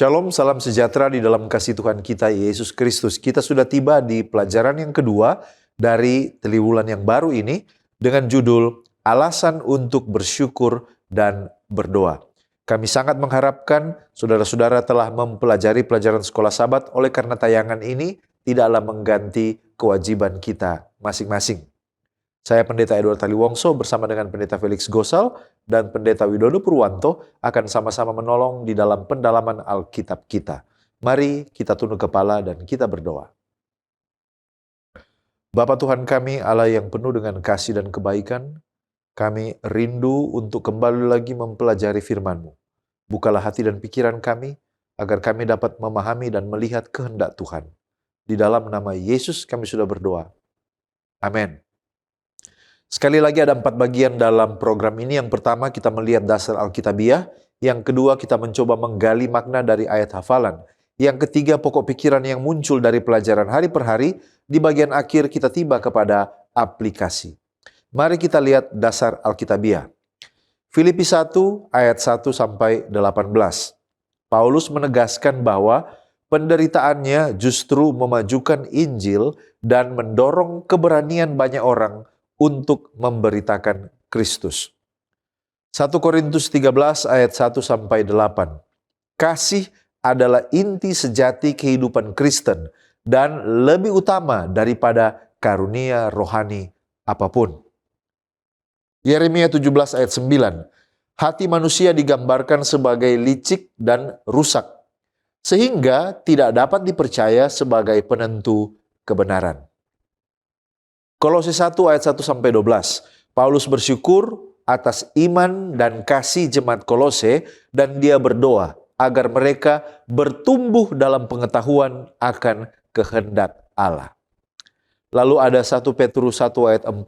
Shalom, salam sejahtera di dalam kasih Tuhan kita Yesus Kristus. Kita sudah tiba di pelajaran yang kedua dari triwulan yang baru ini dengan judul Alasan untuk Bersyukur dan Berdoa. Kami sangat mengharapkan saudara-saudara telah mempelajari pelajaran sekolah Sabat, oleh karena tayangan ini tidaklah mengganti kewajiban kita masing-masing. Saya Pendeta Edward Taliwongso bersama dengan Pendeta Felix Gosal dan Pendeta Widodo Purwanto akan sama-sama menolong di dalam pendalaman Alkitab kita. Mari kita tunduk kepala dan kita berdoa. Bapa Tuhan kami, Allah yang penuh dengan kasih dan kebaikan, kami rindu untuk kembali lagi mempelajari firman-Mu. Bukalah hati dan pikiran kami, agar kami dapat memahami dan melihat kehendak Tuhan. Di dalam nama Yesus kami sudah berdoa. Amin. Sekali lagi ada 4 bagian dalam program ini. Yang pertama kita melihat dasar Alkitabiah. Yang kedua kita mencoba menggali makna dari ayat hafalan. Yang ketiga pokok pikiran yang muncul dari pelajaran hari per hari. Di bagian akhir kita tiba kepada aplikasi. Mari kita lihat dasar Alkitabiah. Filipi 1 ayat 1 sampai 18. Paulus menegaskan bahwa penderitaannya justru memajukan Injil dan mendorong keberanian banyak orang untuk memberitakan Kristus. 1 Korintus 13 ayat 1 sampai 8. Kasih adalah inti sejati kehidupan Kristen dan lebih utama daripada karunia rohani apapun. Yeremia 17 ayat 9. Hati manusia digambarkan sebagai licik dan rusak, sehingga tidak dapat dipercaya sebagai penentu kebenaran. Kolose 1 ayat 1 sampai 12. Paulus bersyukur atas iman dan kasih jemaat Kolose dan dia berdoa agar mereka bertumbuh dalam pengetahuan akan kehendak Allah. Lalu ada 1 Petrus 1 ayat 4.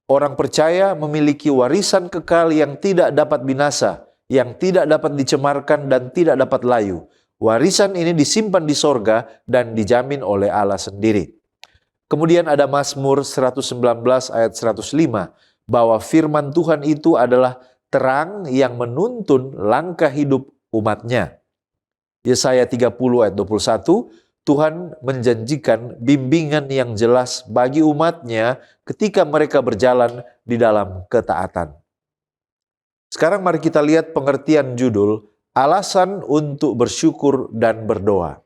Orang percaya memiliki warisan kekal yang tidak dapat binasa, yang tidak dapat dicemarkan dan tidak dapat layu. Warisan ini disimpan di sorga dan dijamin oleh Allah sendiri. Kemudian ada Mazmur 119 ayat 105, bahwa firman Tuhan itu adalah terang yang menuntun langkah hidup umatnya. Yesaya 30 ayat 21, Tuhan menjanjikan bimbingan yang jelas bagi umatnya ketika mereka berjalan di dalam ketaatan. Sekarang mari kita lihat pengertian judul, Alasan untuk Bersyukur dan Berdoa.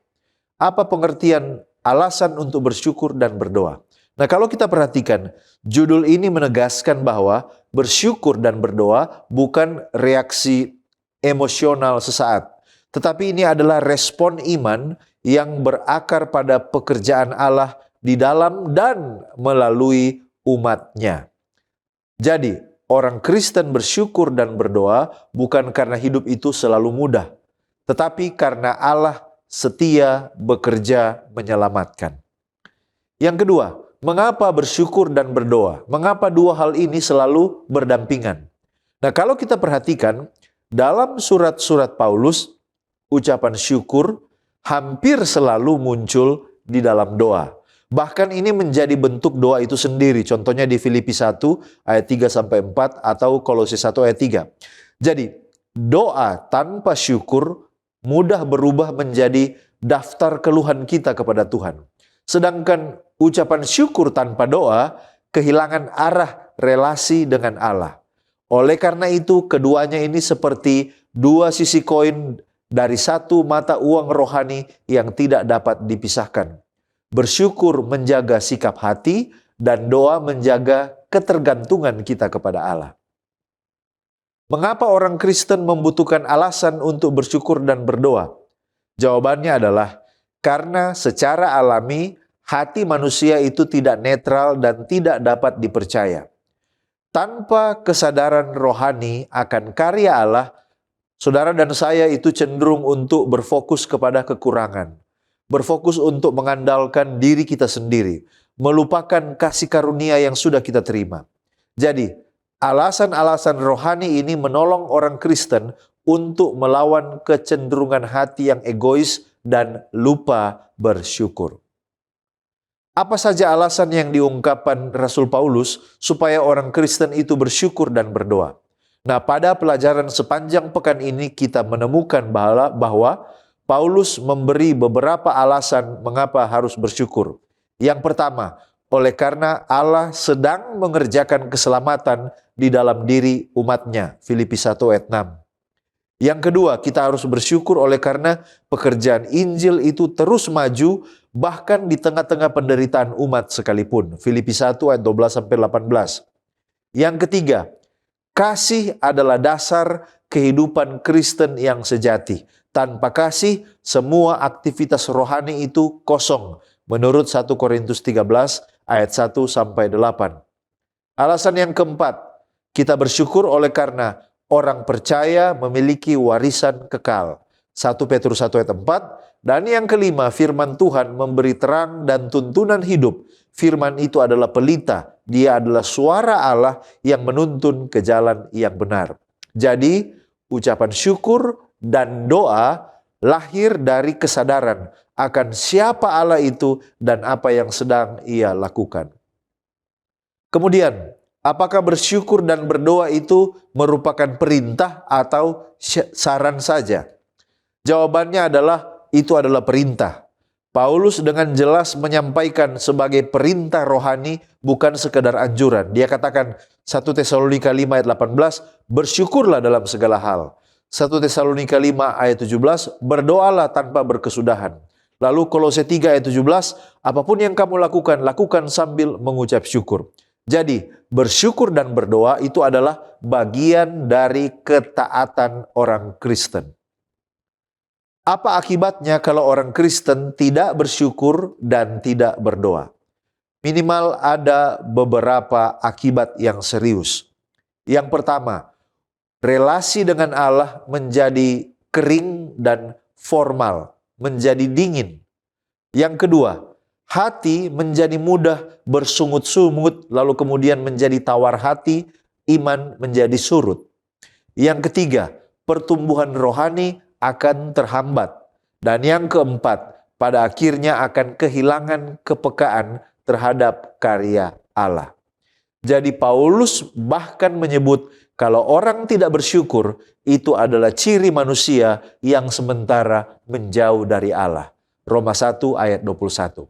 Apa pengertian alasan untuk bersyukur dan berdoa? Nah, kalau kita perhatikan, judul ini menegaskan bahwa bersyukur dan berdoa bukan reaksi emosional sesaat, tetapi ini adalah respon iman yang berakar pada pekerjaan Allah di dalam dan melalui umatnya. Jadi, orang Kristen bersyukur dan berdoa bukan karena hidup itu selalu mudah, tetapi karena Allah setia bekerja menyelamatkan. Yang kedua, mengapa bersyukur dan berdoa? Mengapa dua hal ini selalu berdampingan? Nah, kalau kita perhatikan dalam surat-surat Paulus, ucapan syukur hampir selalu muncul di dalam doa. Bahkan ini menjadi bentuk doa itu sendiri. Contohnya di Filipi 1 ayat 3 sampai 4 atau Kolose 1 ayat 3. Jadi, doa tanpa syukur mudah berubah menjadi daftar keluhan kita kepada Tuhan. Sedangkan ucapan syukur tanpa doa kehilangan arah relasi dengan Allah. Oleh karena itu, keduanya ini seperti dua sisi koin dari satu mata uang rohani yang tidak dapat dipisahkan. Bersyukur menjaga sikap hati dan doa menjaga ketergantungan kita kepada Allah. Mengapa orang Kristen membutuhkan alasan untuk bersyukur dan berdoa? Jawabannya adalah karena secara alami hati manusia itu tidak netral dan tidak dapat dipercaya. Tanpa kesadaran rohani akan karya Allah, saudara dan saya itu cenderung untuk berfokus kepada kekurangan, berfokus untuk mengandalkan diri kita sendiri, melupakan kasih karunia yang sudah kita terima. Jadi, alasan-alasan rohani ini menolong orang Kristen untuk melawan kecenderungan hati yang egois dan lupa bersyukur. Apa saja alasan yang diungkapkan Rasul Paulus supaya orang Kristen itu bersyukur dan berdoa? Nah, pada pelajaran sepanjang pekan ini kita menemukan bahwa Paulus memberi beberapa alasan mengapa harus bersyukur. Yang pertama, oleh karena Allah sedang mengerjakan keselamatan di dalam diri umatnya. Filipi 1 ayat 6. Yang kedua, kita harus bersyukur oleh karena pekerjaan Injil itu terus maju bahkan di tengah-tengah penderitaan umat sekalipun. Filipi 1 ayat 12-18. Yang ketiga, kasih adalah dasar kehidupan Kristen yang sejati. Tanpa kasih, semua aktivitas rohani itu kosong. Menurut 1 Korintus 13 ayat 1-8. Alasan yang keempat, kita bersyukur oleh karena orang percaya memiliki warisan kekal. 1 Petrus 1 ayat 4. Dan yang kelima, firman Tuhan memberi terang dan tuntunan hidup. Firman itu adalah pelita. Dia adalah suara Allah yang menuntun ke jalan yang benar. Jadi, ucapan syukur dan doa lahir dari kesadaran akan siapa Allah itu dan apa yang sedang Ia lakukan. Kemudian, apakah bersyukur dan berdoa itu merupakan perintah atau saran saja? Jawabannya adalah itu adalah perintah. Paulus dengan jelas menyampaikan sebagai perintah rohani, bukan sekedar anjuran. Dia katakan 1 Tesalonika 5 ayat 18, bersyukurlah dalam segala hal. 1 Tesalonika 5 ayat 17, berdoalah tanpa berkesudahan. Lalu Kolose 3 ayat 17, apapun yang kamu lakukan, lakukan sambil mengucap syukur. Jadi, bersyukur dan berdoa itu adalah bagian dari ketaatan orang Kristen. Apa akibatnya kalau orang Kristen tidak bersyukur dan tidak berdoa? Minimal ada beberapa akibat yang serius. Yang pertama, relasi dengan Allah menjadi kering dan formal, menjadi dingin. Yang kedua, hati menjadi mudah bersungut-sungut, lalu kemudian menjadi tawar hati, iman menjadi surut. Yang ketiga, pertumbuhan rohani akan terhambat. Dan yang keempat, pada akhirnya akan kehilangan kepekaan terhadap karya Allah. Jadi Paulus bahkan menyebut kalau orang tidak bersyukur, itu adalah ciri manusia yang sementara menjauh dari Allah. Roma 1 ayat 21.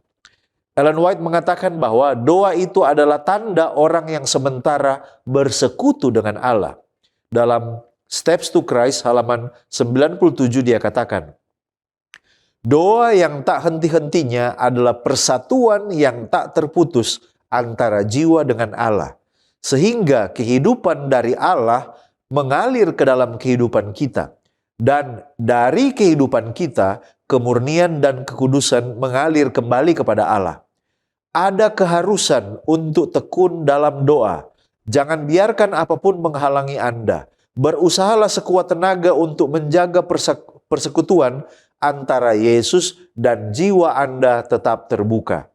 Ellen White mengatakan bahwa doa itu adalah tanda orang yang sementara bersekutu dengan Allah. Dalam Steps to Christ halaman 97 dia katakan, doa yang tak henti-hentinya adalah persatuan yang tak terputus antara jiwa dengan Allah. Sehingga kehidupan dari Allah mengalir ke dalam kehidupan kita. Dan dari kehidupan kita, kemurnian dan kekudusan mengalir kembali kepada Allah. Ada keharusan untuk tekun dalam doa. Jangan biarkan apapun menghalangi Anda. Berusahalah sekuat tenaga untuk menjaga persekutuan antara Yesus dan jiwa Anda tetap terbuka.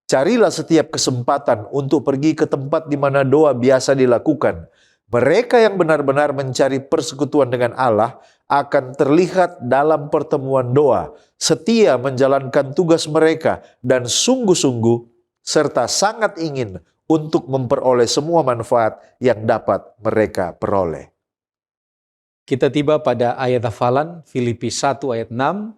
Carilah setiap kesempatan untuk pergi ke tempat di mana doa biasa dilakukan. Mereka yang benar-benar mencari persekutuan dengan Allah akan terlihat dalam pertemuan doa, setia menjalankan tugas mereka, dan sungguh-sungguh serta sangat ingin untuk memperoleh semua manfaat yang dapat mereka peroleh. Kita tiba pada ayat hafalan Filipi 1 ayat 6.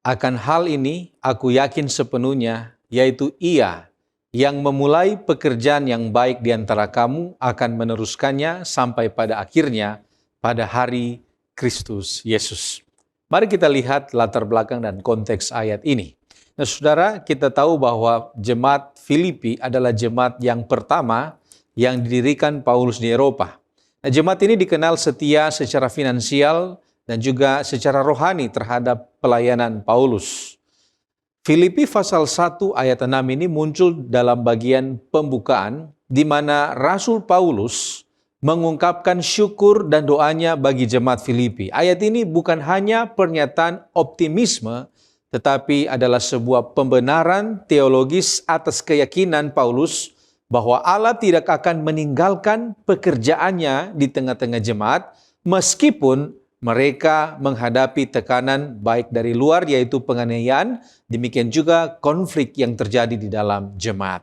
Akan hal ini aku yakin sepenuhnya, yaitu Ia yang memulai pekerjaan yang baik di antara kamu akan meneruskannya sampai pada akhirnya pada hari Kristus Yesus. Mari kita lihat latar belakang dan konteks ayat ini. Nah, saudara, kita tahu bahwa jemaat Filipi adalah jemaat yang pertama yang didirikan Paulus di Eropa. Nah, jemaat ini dikenal setia secara finansial dan juga secara rohani terhadap pelayanan Paulus. Filipi pasal 1 ayat 6 ini muncul dalam bagian pembukaan di mana Rasul Paulus mengungkapkan syukur dan doanya bagi jemaat Filipi. Ayat ini bukan hanya pernyataan optimisme, tetapi adalah sebuah pembenaran teologis atas keyakinan Paulus bahwa Allah tidak akan meninggalkan pekerjaannya di tengah-tengah jemaat meskipun mereka menghadapi tekanan baik dari luar yaitu penganiayaan, demikian juga konflik yang terjadi di dalam jemaat.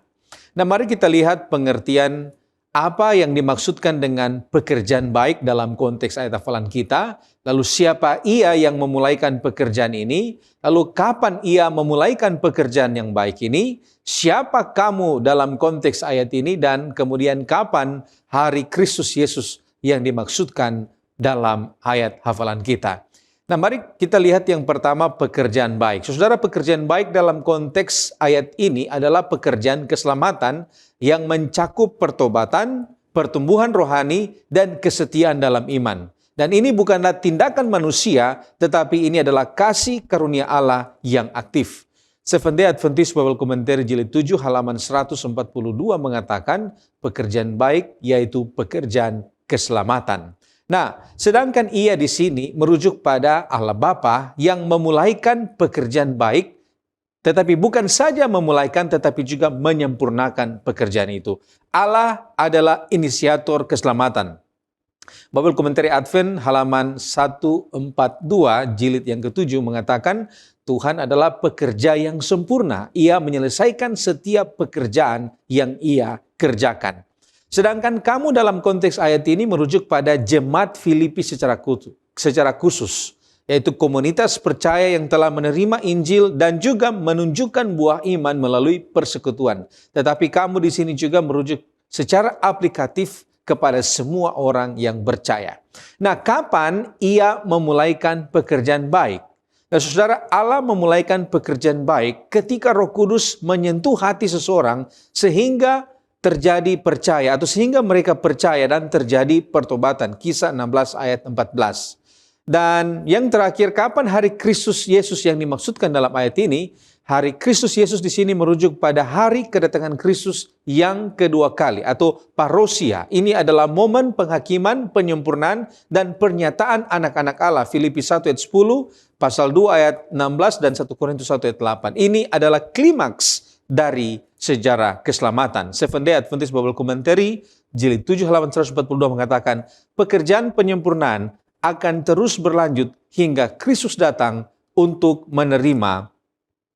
Nah, mari kita lihat pengertian apa yang dimaksudkan dengan pekerjaan baik dalam konteks ayat hafalan kita, lalu siapa ia yang memulaikan pekerjaan ini, lalu kapan ia memulaikan pekerjaan yang baik ini, siapa kamu dalam konteks ayat ini, dan kemudian kapan hari Kristus Yesus yang dimaksudkan dalam ayat hafalan kita. Nah, mari kita lihat yang pertama, pekerjaan baik. Saudara, pekerjaan baik dalam konteks ayat ini adalah pekerjaan keselamatan yang mencakup pertobatan, pertumbuhan rohani, dan kesetiaan dalam iman. Dan ini bukanlah tindakan manusia, tetapi ini adalah kasih karunia Allah yang aktif. Seventh Day Adventist Bible Commentary jilid 7 halaman 142 mengatakan pekerjaan baik yaitu pekerjaan keselamatan. Nah, sedangkan ia di sini merujuk pada Allah Bapa yang memulaikan pekerjaan baik, tetapi bukan saja memulaikan, tetapi juga menyempurnakan pekerjaan itu. Allah adalah inisiator keselamatan. Bible Commentary Advent halaman 142 jilid yang ke-7 mengatakan Tuhan adalah pekerja yang sempurna. Ia menyelesaikan setiap pekerjaan yang ia kerjakan. Sedangkan kamu dalam konteks ayat ini merujuk pada jemaat Filipi secara khusus, yaitu komunitas percaya yang telah menerima Injil dan juga menunjukkan buah iman melalui persekutuan. Tetapi kamu di sini juga merujuk secara aplikatif kepada semua orang yang percaya. Nah, kapan ia memulaikan pekerjaan baik? Nah, saudara, Allah memulaikan pekerjaan baik ketika Roh Kudus menyentuh hati seseorang sehingga terjadi percaya atau sehingga mereka percaya dan terjadi pertobatan. Kisah 16 ayat 14. Dan yang terakhir, kapan hari Kristus Yesus yang dimaksudkan dalam ayat ini? Hari Kristus Yesus di sini merujuk pada hari kedatangan Kristus yang kedua kali atau parousia. Ini adalah momen penghakiman, penyempurnaan dan pernyataan anak-anak Allah. Filipi 1 ayat 10, pasal 2 ayat 16 dan 1 Korintus 1 ayat 8. Ini adalah klimaks dari sejarah keselamatan. Seventh Day Adventist Bible Commentary jilid 7 halaman 142 mengatakan pekerjaan penyempurnaan akan terus berlanjut hingga Kristus datang untuk menerima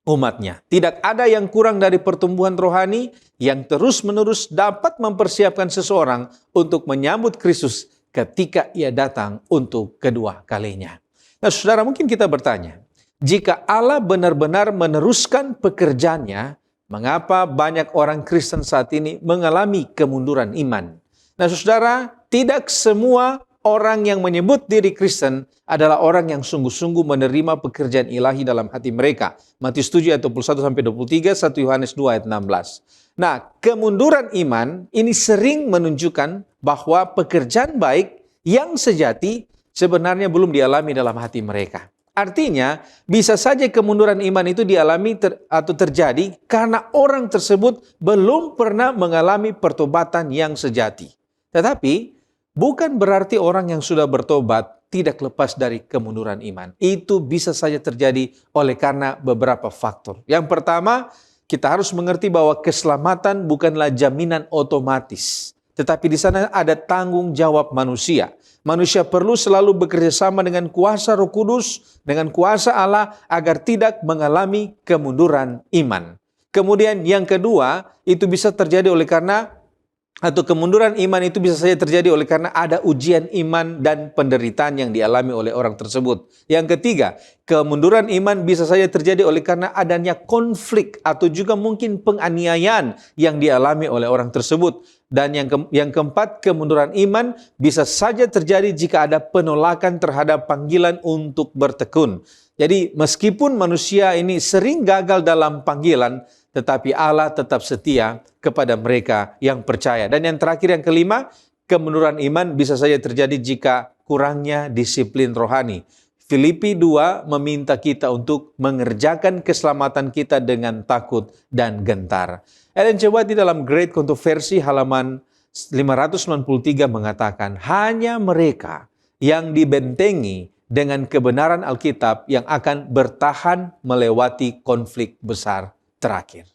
umatnya. Tidak ada yang kurang dari pertumbuhan rohani yang terus-menerus dapat mempersiapkan seseorang untuk menyambut Kristus ketika ia datang untuk kedua kalinya. Nah, saudara, mungkin kita bertanya, jika Allah benar-benar meneruskan pekerjaannya, mengapa banyak orang Kristen saat ini mengalami kemunduran iman? Nah, saudara, tidak semua orang yang menyebut diri Kristen adalah orang yang sungguh-sungguh menerima pekerjaan ilahi dalam hati mereka. Matius 7 ayat 21-23, 1 Yohanes 2 ayat 16. Nah, kemunduran iman ini sering menunjukkan bahwa pekerjaan baik yang sejati sebenarnya belum dialami dalam hati mereka. Artinya, bisa saja kemunduran iman itu dialami atau terjadi karena orang tersebut belum pernah mengalami pertobatan yang sejati. Tetapi, bukan berarti orang yang sudah bertobat tidak lepas dari kemunduran iman. Itu bisa saja terjadi oleh karena beberapa faktor. Yang pertama, kita harus mengerti bahwa keselamatan bukanlah jaminan otomatis. Tetapi di sana ada tanggung jawab manusia. Manusia perlu selalu bekerja sama dengan kuasa Roh Kudus, dengan kuasa Allah agar tidak mengalami kemunduran iman. Kemudian yang kedua, itu bisa terjadi oleh karena atau kemunduran iman itu bisa saja terjadi oleh karena ada ujian iman dan penderitaan yang dialami oleh orang tersebut. Yang ketiga, kemunduran iman bisa saja terjadi oleh karena adanya konflik atau juga mungkin penganiayaan yang dialami oleh orang tersebut. Dan yang keempat, kemunduran iman bisa saja terjadi jika ada penolakan terhadap panggilan untuk bertekun. Jadi meskipun manusia ini sering gagal dalam panggilan, tetapi Allah tetap setia kepada mereka yang percaya. Dan yang terakhir, yang kelima, kemunduran iman bisa saja terjadi jika kurangnya disiplin rohani. Filipi 2 meminta kita untuk mengerjakan keselamatan kita dengan takut dan gentar. Ellen G. White di dalam Great Controversy halaman 593 mengatakan, hanya mereka yang dibentengi dengan kebenaran Alkitab yang akan bertahan melewati konflik besar terakhir.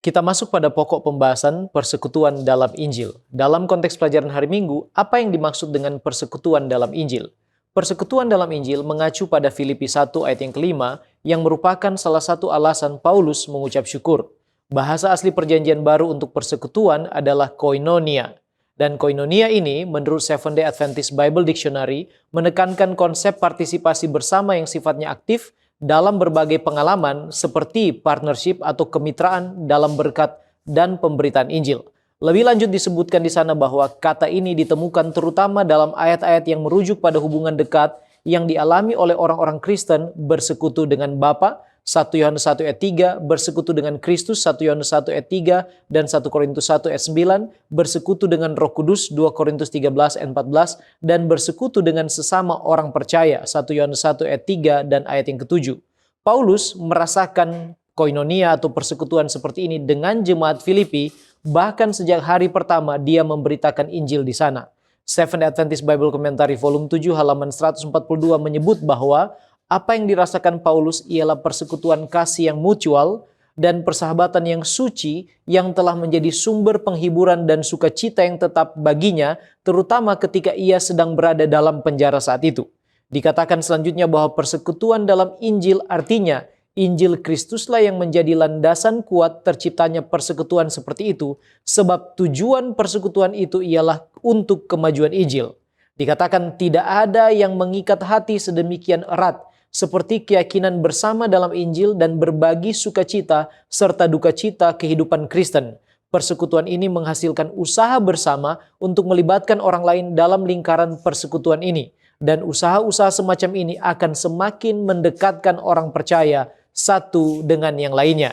Kita masuk pada pokok pembahasan persekutuan dalam Injil. Dalam konteks pelajaran hari Minggu, apa yang dimaksud dengan persekutuan dalam Injil? Persekutuan dalam Injil mengacu pada Filipi 1 ayat yang kelima yang merupakan salah satu alasan Paulus mengucap syukur. Bahasa asli perjanjian baru untuk persekutuan adalah koinonia. Dan koinonia ini, menurut Seventh-day Adventist Bible Dictionary, menekankan konsep partisipasi bersama yang sifatnya aktif dalam berbagai pengalaman seperti partnership atau kemitraan dalam berkat dan pemberitaan Injil. Lebih lanjut disebutkan di sana bahwa kata ini ditemukan terutama dalam ayat-ayat yang merujuk pada hubungan dekat yang dialami oleh orang-orang Kristen bersekutu dengan Bapa, 1 Yohanes 1 ayat 3, bersekutu dengan Kristus, 1 Yohanes 1 ayat 3, dan 1 Korintus 1 ayat 9, bersekutu dengan Roh Kudus, 2 Korintus 13 ayat 14, dan bersekutu dengan sesama orang percaya, 1 Yohanes 1 ayat 3, dan ayat yang ke-7. Paulus merasakan koinonia atau persekutuan seperti ini dengan jemaat Filipi, bahkan sejak hari pertama dia memberitakan Injil di sana. Seventh-day Adventist Bible Commentary volume 7 halaman 142 menyebut bahwa apa yang dirasakan Paulus ialah persekutuan kasih yang mutual dan persahabatan yang suci yang telah menjadi sumber penghiburan dan sukacita yang tetap baginya, terutama ketika ia sedang berada dalam penjara saat itu. Dikatakan selanjutnya bahwa persekutuan dalam Injil artinya Injil Kristuslah yang menjadi landasan kuat terciptanya persekutuan seperti itu, sebab tujuan persekutuan itu ialah untuk kemajuan Injil. Dikatakan tidak ada yang mengikat hati sedemikian erat seperti keyakinan bersama dalam Injil dan berbagi sukacita serta duka cita kehidupan Kristen. Persekutuan ini menghasilkan usaha bersama untuk melibatkan orang lain dalam lingkaran persekutuan ini. Dan usaha-usaha semacam ini akan semakin mendekatkan orang percaya satu dengan yang lainnya.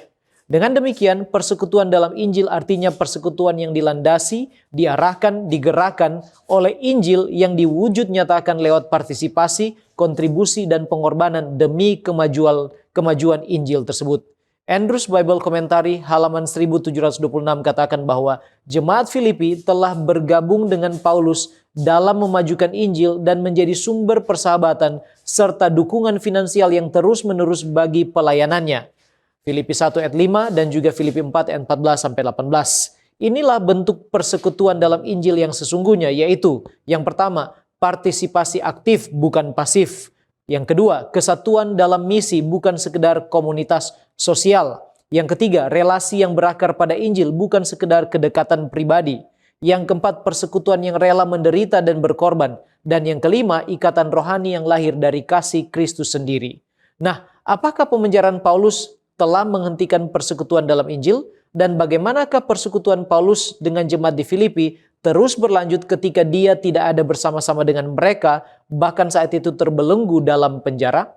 Dengan demikian, persekutuan dalam Injil artinya persekutuan yang dilandasi, diarahkan, digerakkan oleh Injil yang diwujud nyatakan lewat partisipasi, kontribusi, dan pengorbanan demi kemajuan Injil tersebut. Andrews Bible Commentary halaman 1726 katakan bahwa jemaat Filipi telah bergabung dengan Paulus dalam memajukan Injil dan menjadi sumber persahabatan serta dukungan finansial yang terus-menerus bagi pelayanannya. Filipi 1 ayat 5 dan juga Filipi 4 ayat 14-18. Inilah bentuk persekutuan dalam Injil yang sesungguhnya, yaitu yang pertama, partisipasi aktif bukan pasif. Yang kedua, kesatuan dalam misi bukan sekedar komunitas sosial. Yang ketiga, relasi yang berakar pada Injil bukan sekedar kedekatan pribadi. Yang keempat, persekutuan yang rela menderita dan berkorban. Dan yang kelima, ikatan rohani yang lahir dari kasih Kristus sendiri. Nah, apakah pemenjaraan Paulus telah menghentikan persekutuan dalam Injil? Dan bagaimanakah persekutuan Paulus dengan jemaat di Filipi terus berlanjut ketika dia tidak ada bersama-sama dengan mereka, bahkan saat itu terbelenggu dalam penjara?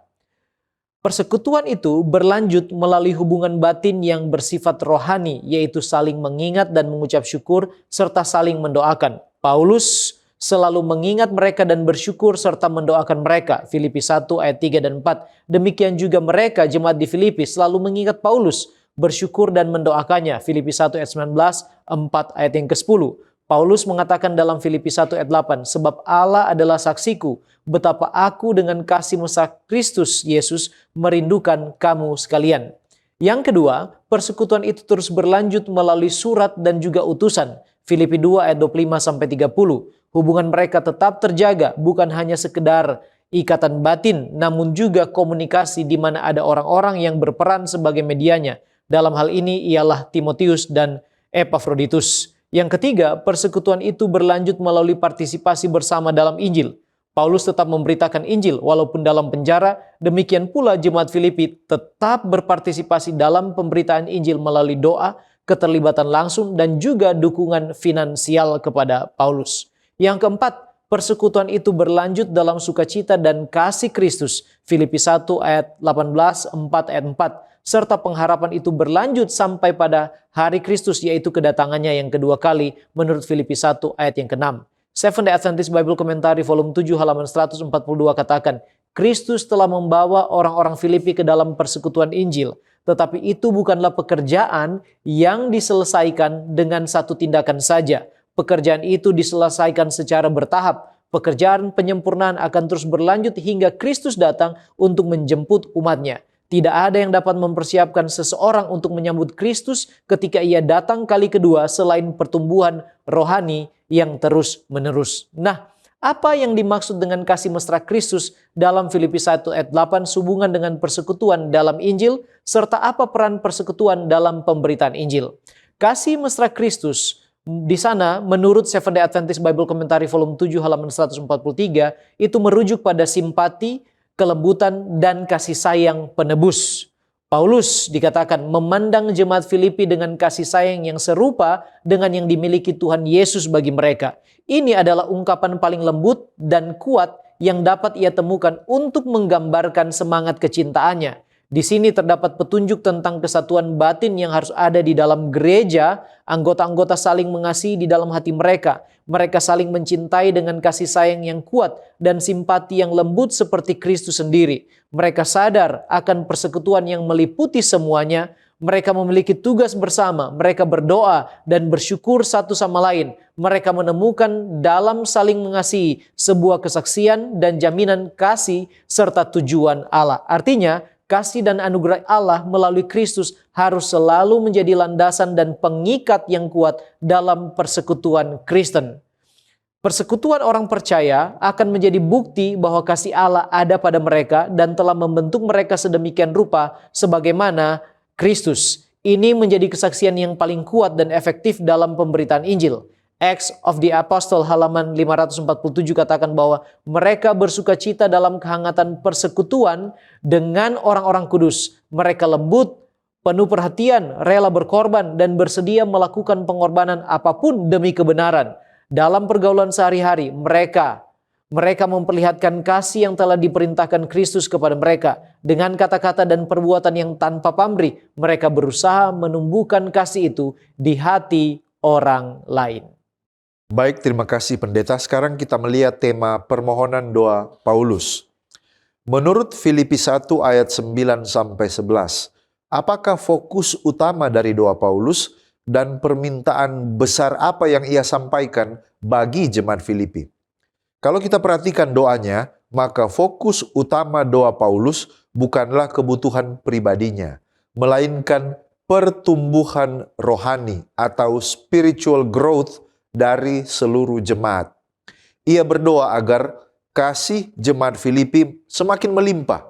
Persekutuan itu berlanjut melalui hubungan batin yang bersifat rohani, yaitu saling mengingat dan mengucap syukur, serta saling mendoakan. Paulus selalu mengingat mereka dan bersyukur serta mendoakan mereka. Filipi 1 ayat 3 dan 4. Demikian juga mereka, jemaat di Filipi, selalu mengingat Paulus, bersyukur dan mendoakannya. Filipi 1 ayat 19, 4 ayat yang ke-10. Paulus mengatakan dalam Filipi 1 ayat 8, sebab Allah adalah saksiku, betapa aku dengan kasih mesra Kristus Yesus merindukan kamu sekalian. Yang kedua, persekutuan itu terus berlanjut melalui surat dan juga utusan. Filipi 2 ayat 25-30. Hubungan mereka tetap terjaga, bukan hanya sekedar ikatan batin, namun juga komunikasi di mana ada orang-orang yang berperan sebagai medianya. Dalam hal ini ialah Timotius dan Epafroditus. Yang ketiga, persekutuan itu berlanjut melalui partisipasi bersama dalam Injil. Paulus tetap memberitakan Injil walaupun dalam penjara, demikian pula jemaat Filipi tetap berpartisipasi dalam pemberitaan Injil melalui doa, keterlibatan langsung, dan juga dukungan finansial kepada Paulus. Yang keempat, persekutuan itu berlanjut dalam sukacita dan kasih Kristus. Filipi 1 ayat 18, 4 ayat 4. Serta pengharapan itu berlanjut sampai pada hari Kristus, yaitu kedatangannya yang kedua kali menurut Filipi 1 ayat yang ke-6. Seventh-day Adventist Bible Commentary volume 7 halaman 142 katakan, Kristus telah membawa orang-orang Filipi ke dalam persekutuan Injil. Tetapi itu bukanlah pekerjaan yang diselesaikan dengan satu tindakan saja. Pekerjaan itu diselesaikan secara bertahap. Pekerjaan penyempurnaan akan terus berlanjut hingga Kristus datang untuk menjemput umatnya. Tidak ada yang dapat mempersiapkan seseorang untuk menyambut Kristus ketika ia datang kali kedua selain pertumbuhan rohani yang terus-menerus. Nah, apa yang dimaksud dengan kasih mesra Kristus dalam Filipi 1 ayat 8 sehubungan dengan persekutuan dalam Injil, serta apa peran persekutuan dalam pemberitaan Injil? Kasih mesra Kristus Di sana, menurut Seventh-day Adventist Bible Commentary volume 7 halaman 143, itu merujuk pada simpati, kelembutan, dan kasih sayang penebus. Paulus dikatakan memandang jemaat Filipi dengan kasih sayang yang serupa dengan yang dimiliki Tuhan Yesus bagi mereka. Ini adalah ungkapan paling lembut dan kuat yang dapat ia temukan untuk menggambarkan semangat kecintaannya. Di sini terdapat petunjuk tentang kesatuan batin yang harus ada di dalam gereja. Anggota-anggota saling mengasihi di dalam hati mereka. Mereka saling mencintai dengan kasih sayang yang kuat dan simpati yang lembut seperti Kristus sendiri. Mereka sadar akan persekutuan yang meliputi semuanya. Mereka memiliki tugas bersama, mereka berdoa dan bersyukur satu sama lain. Mereka menemukan dalam saling mengasihi sebuah kesaksian dan jaminan kasih serta tujuan Allah. Artinya, kasih dan anugerah Allah melalui Kristus harus selalu menjadi landasan dan pengikat yang kuat dalam persekutuan Kristen. Persekutuan orang percaya akan menjadi bukti bahwa kasih Allah ada pada mereka dan telah membentuk mereka sedemikian rupa sebagaimana Kristus. Ini menjadi kesaksian yang paling kuat dan efektif dalam pemberitaan Injil. Acts of the Apostle halaman 547 katakan bahwa mereka bersukacita dalam kehangatan persekutuan dengan orang-orang kudus. Mereka lembut, penuh perhatian, rela berkorban, dan bersedia melakukan pengorbanan apapun demi kebenaran. Dalam pergaulan sehari-hari, mereka memperlihatkan kasih yang telah diperintahkan Kristus kepada mereka. Dengan kata-kata dan perbuatan yang tanpa pamrih, mereka berusaha menumbuhkan kasih itu di hati orang lain. Baik, terima kasih pendeta. Sekarang kita melihat tema permohonan doa Paulus. Menurut Filipi 1 ayat 9-11, apakah fokus utama dari doa Paulus dan permintaan besar apa yang ia sampaikan bagi jemaat Filipi? Kalau kita perhatikan doanya, maka fokus utama doa Paulus bukanlah kebutuhan pribadinya, melainkan pertumbuhan rohani atau spiritual growth dari seluruh jemaat. Ia berdoa agar kasih jemaat Filipi semakin melimpah,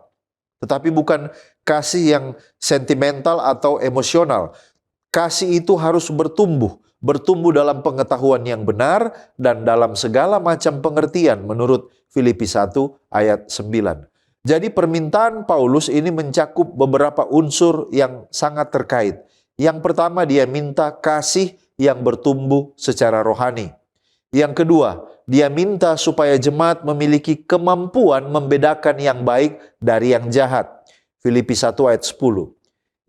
tetapi bukan kasih yang sentimental atau emosional. Kasih itu harus bertumbuh dalam pengetahuan yang benar dan dalam segala macam pengertian menurut Filipi 1 ayat 9. Jadi permintaan Paulus ini mencakup beberapa unsur yang sangat terkait. Yang pertama, dia minta kasih yang bertumbuh secara rohani. Yang kedua, dia minta supaya jemaat memiliki kemampuan membedakan yang baik dari yang jahat. Filipi 1 ayat 10.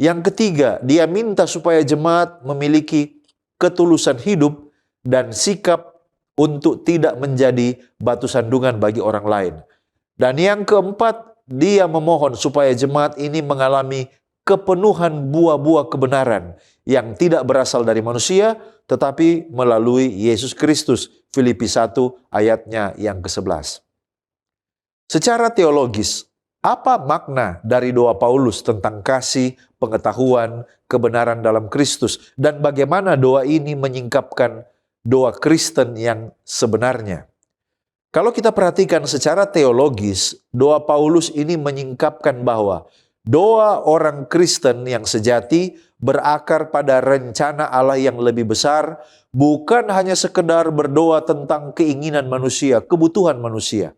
Yang ketiga, dia minta supaya jemaat memiliki ketulusan hidup dan sikap untuk tidak menjadi batu sandungan bagi orang lain. Dan yang keempat, dia memohon supaya jemaat ini mengalami kepenuhan buah-buah kebenaran yang tidak berasal dari manusia, tetapi melalui Yesus Kristus. Filipi 1 ayatnya yang ke-11. Secara teologis, apa makna dari doa Paulus tentang kasih, pengetahuan, kebenaran dalam Kristus, dan bagaimana doa ini menyingkapkan doa Kristen yang sebenarnya? Kalau kita perhatikan secara teologis, doa Paulus ini menyingkapkan bahwa doa orang Kristen yang sejati berakar pada rencana Allah yang lebih besar, bukan hanya sekedar berdoa tentang keinginan manusia, kebutuhan manusia.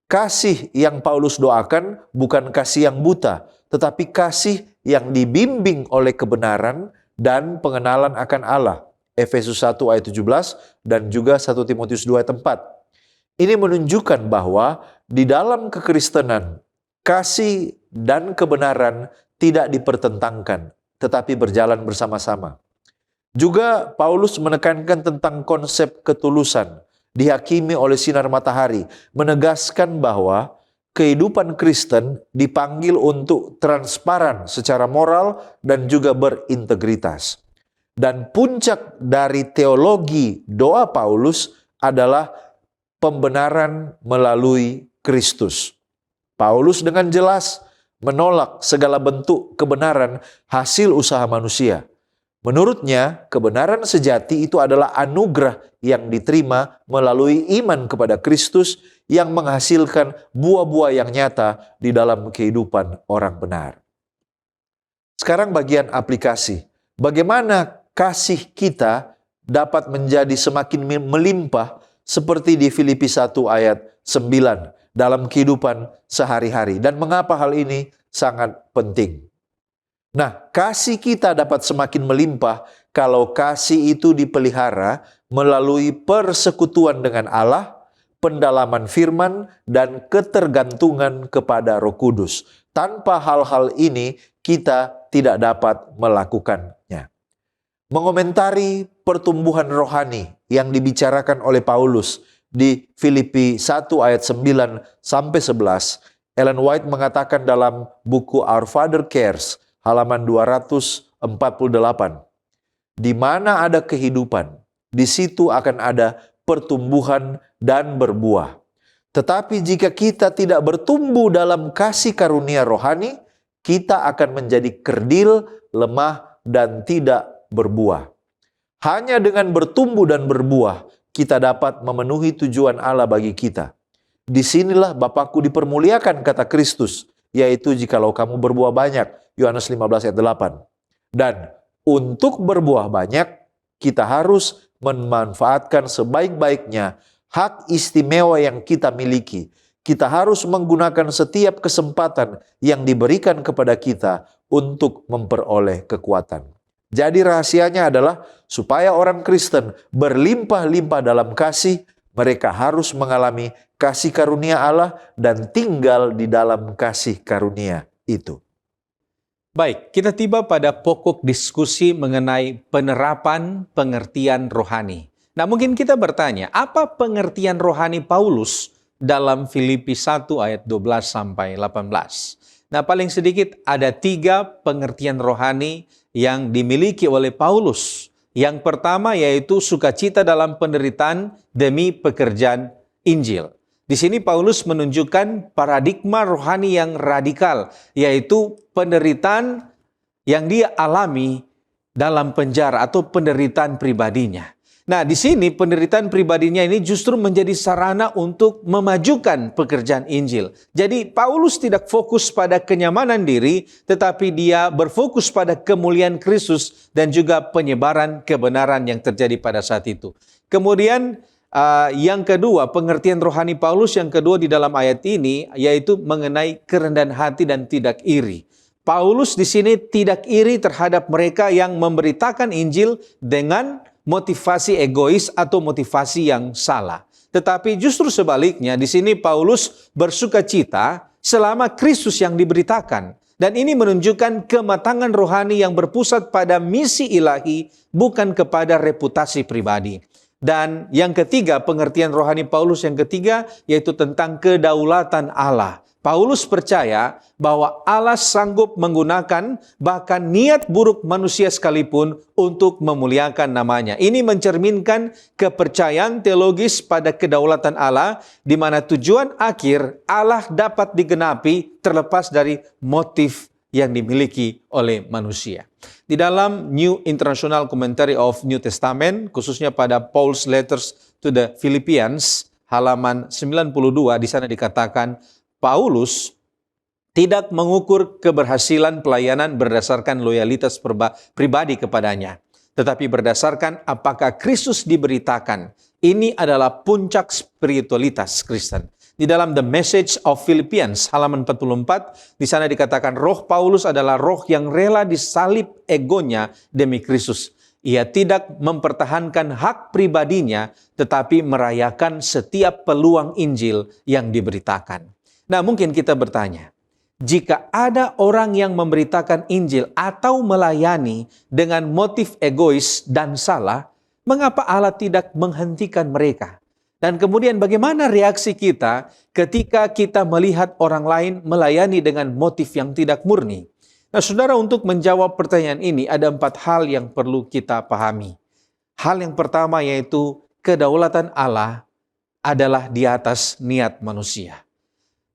Kasih yang Paulus doakan bukan kasih yang buta, tetapi kasih yang dibimbing oleh kebenaran dan pengenalan akan Allah. Efesus 1 ayat 17 dan juga 1 Timotius 2 ayat 4. Ini menunjukkan bahwa di dalam kekristenan, kasih dan kebenaran tidak dipertentangkan, tetapi berjalan bersama-sama. Juga Paulus menekankan tentang konsep ketulusan, dihakimi oleh sinar matahari, menegaskan bahwa kehidupan Kristen dipanggil untuk transparan secara moral dan juga berintegritas. Dan puncak dari teologi doa Paulus adalah pembenaran melalui Kristus. Paulus dengan jelas menolak segala bentuk kebenaran hasil usaha manusia. Menurutnya, kebenaran sejati itu adalah anugerah yang diterima melalui iman kepada Kristus yang menghasilkan buah-buah yang nyata di dalam kehidupan orang benar. Sekarang bagian aplikasi. Bagaimana kasih kita dapat menjadi semakin melimpah seperti di Filipi 1 ayat 9 dalam kehidupan sehari-hari. Dan mengapa hal ini sangat penting? Nah, kasih kita dapat semakin melimpah kalau kasih itu dipelihara melalui persekutuan dengan Allah, pendalaman firman, dan ketergantungan kepada Roh Kudus. Tanpa hal-hal ini, kita tidak dapat melakukannya. Mengomentari pertumbuhan rohani yang dibicarakan oleh Paulus di Filipi 1 ayat 9 sampai 11, Ellen White mengatakan dalam buku Our Father Cares, halaman 248, di mana ada kehidupan, di situ akan ada pertumbuhan dan berbuah. Tetapi jika kita tidak bertumbuh dalam kasih karunia rohani, kita akan menjadi kerdil, lemah, dan tidak berbuah. Hanya dengan bertumbuh dan berbuah, kita dapat memenuhi tujuan Allah bagi kita. Disinilah Bapakku dipermuliakan, kata Kristus, yaitu jikalau kamu berbuah banyak, Yohanes 15 ayat 8. Dan untuk berbuah banyak, kita harus memanfaatkan sebaik-baiknya hak istimewa yang kita miliki. Kita harus menggunakan setiap kesempatan yang diberikan kepada kita untuk memperoleh kekuatan. Jadi rahasianya adalah supaya orang Kristen berlimpah-limpah dalam kasih, mereka harus mengalami kasih karunia Allah dan tinggal di dalam kasih karunia itu. Baik, kita tiba pada pokok diskusi mengenai penerapan pengertian rohani. Nah, mungkin kita bertanya, apa pengertian rohani Paulus dalam Filipi 1 ayat 12 sampai 18? Nah, paling sedikit ada 3 pengertian rohani yang dimiliki oleh Paulus. Yang pertama yaitu sukacita dalam penderitaan demi pekerjaan Injil. Di sini Paulus menunjukkan paradigma rohani yang radikal, yaitu penderitaan yang dia alami dalam penjara atau penderitaan pribadinya. Nah, di sini penderitaan pribadinya ini justru menjadi sarana untuk memajukan pekerjaan Injil. Jadi Paulus tidak fokus pada kenyamanan diri, tetapi dia berfokus pada kemuliaan Kristus dan juga penyebaran kebenaran yang terjadi pada saat itu. Kemudian yang kedua, pengertian rohani Paulus yang kedua di dalam ayat ini yaitu mengenai kerendahan hati dan tidak iri. Paulus di sini tidak iri terhadap mereka yang memberitakan Injil dengan motivasi egois atau motivasi yang salah. Tetapi justru sebaliknya, di sini Paulus bersukacita selama Kristus yang diberitakan. Dan ini menunjukkan kematangan rohani yang berpusat pada misi ilahi, bukan kepada reputasi pribadi. Dan yang ketiga, pengertian rohani Paulus yang ketiga, yaitu tentang kedaulatan Allah. Paulus percaya bahwa Allah sanggup menggunakan bahkan niat buruk manusia sekalipun untuk memuliakan namanya. Ini mencerminkan kepercayaan teologis pada kedaulatan Allah, di mana tujuan akhir Allah dapat digenapi terlepas dari motif yang dimiliki oleh manusia. Di dalam New International Commentary of New Testament, khususnya pada Paul's Letters to the Philippians, halaman 92, di sana dikatakan, Paulus tidak mengukur keberhasilan pelayanan berdasarkan loyalitas pribadi kepadanya, tetapi berdasarkan apakah Kristus diberitakan. Ini adalah puncak spiritualitas Kristen. Di dalam The Message of Philippians, halaman 44, di sana dikatakan roh Paulus adalah roh yang rela disalib egonya demi Kristus. Ia tidak mempertahankan hak pribadinya, tetapi merayakan setiap peluang Injil yang diberitakan. Nah, mungkin kita bertanya, jika ada orang yang memberitakan Injil atau melayani dengan motif egois dan salah, mengapa Allah tidak menghentikan mereka? Dan kemudian bagaimana reaksi kita ketika kita melihat orang lain melayani dengan motif yang tidak murni? Nah, saudara, untuk menjawab pertanyaan ini ada 4 hal yang perlu kita pahami. Hal yang pertama yaitu kedaulatan Allah adalah di atas niat manusia.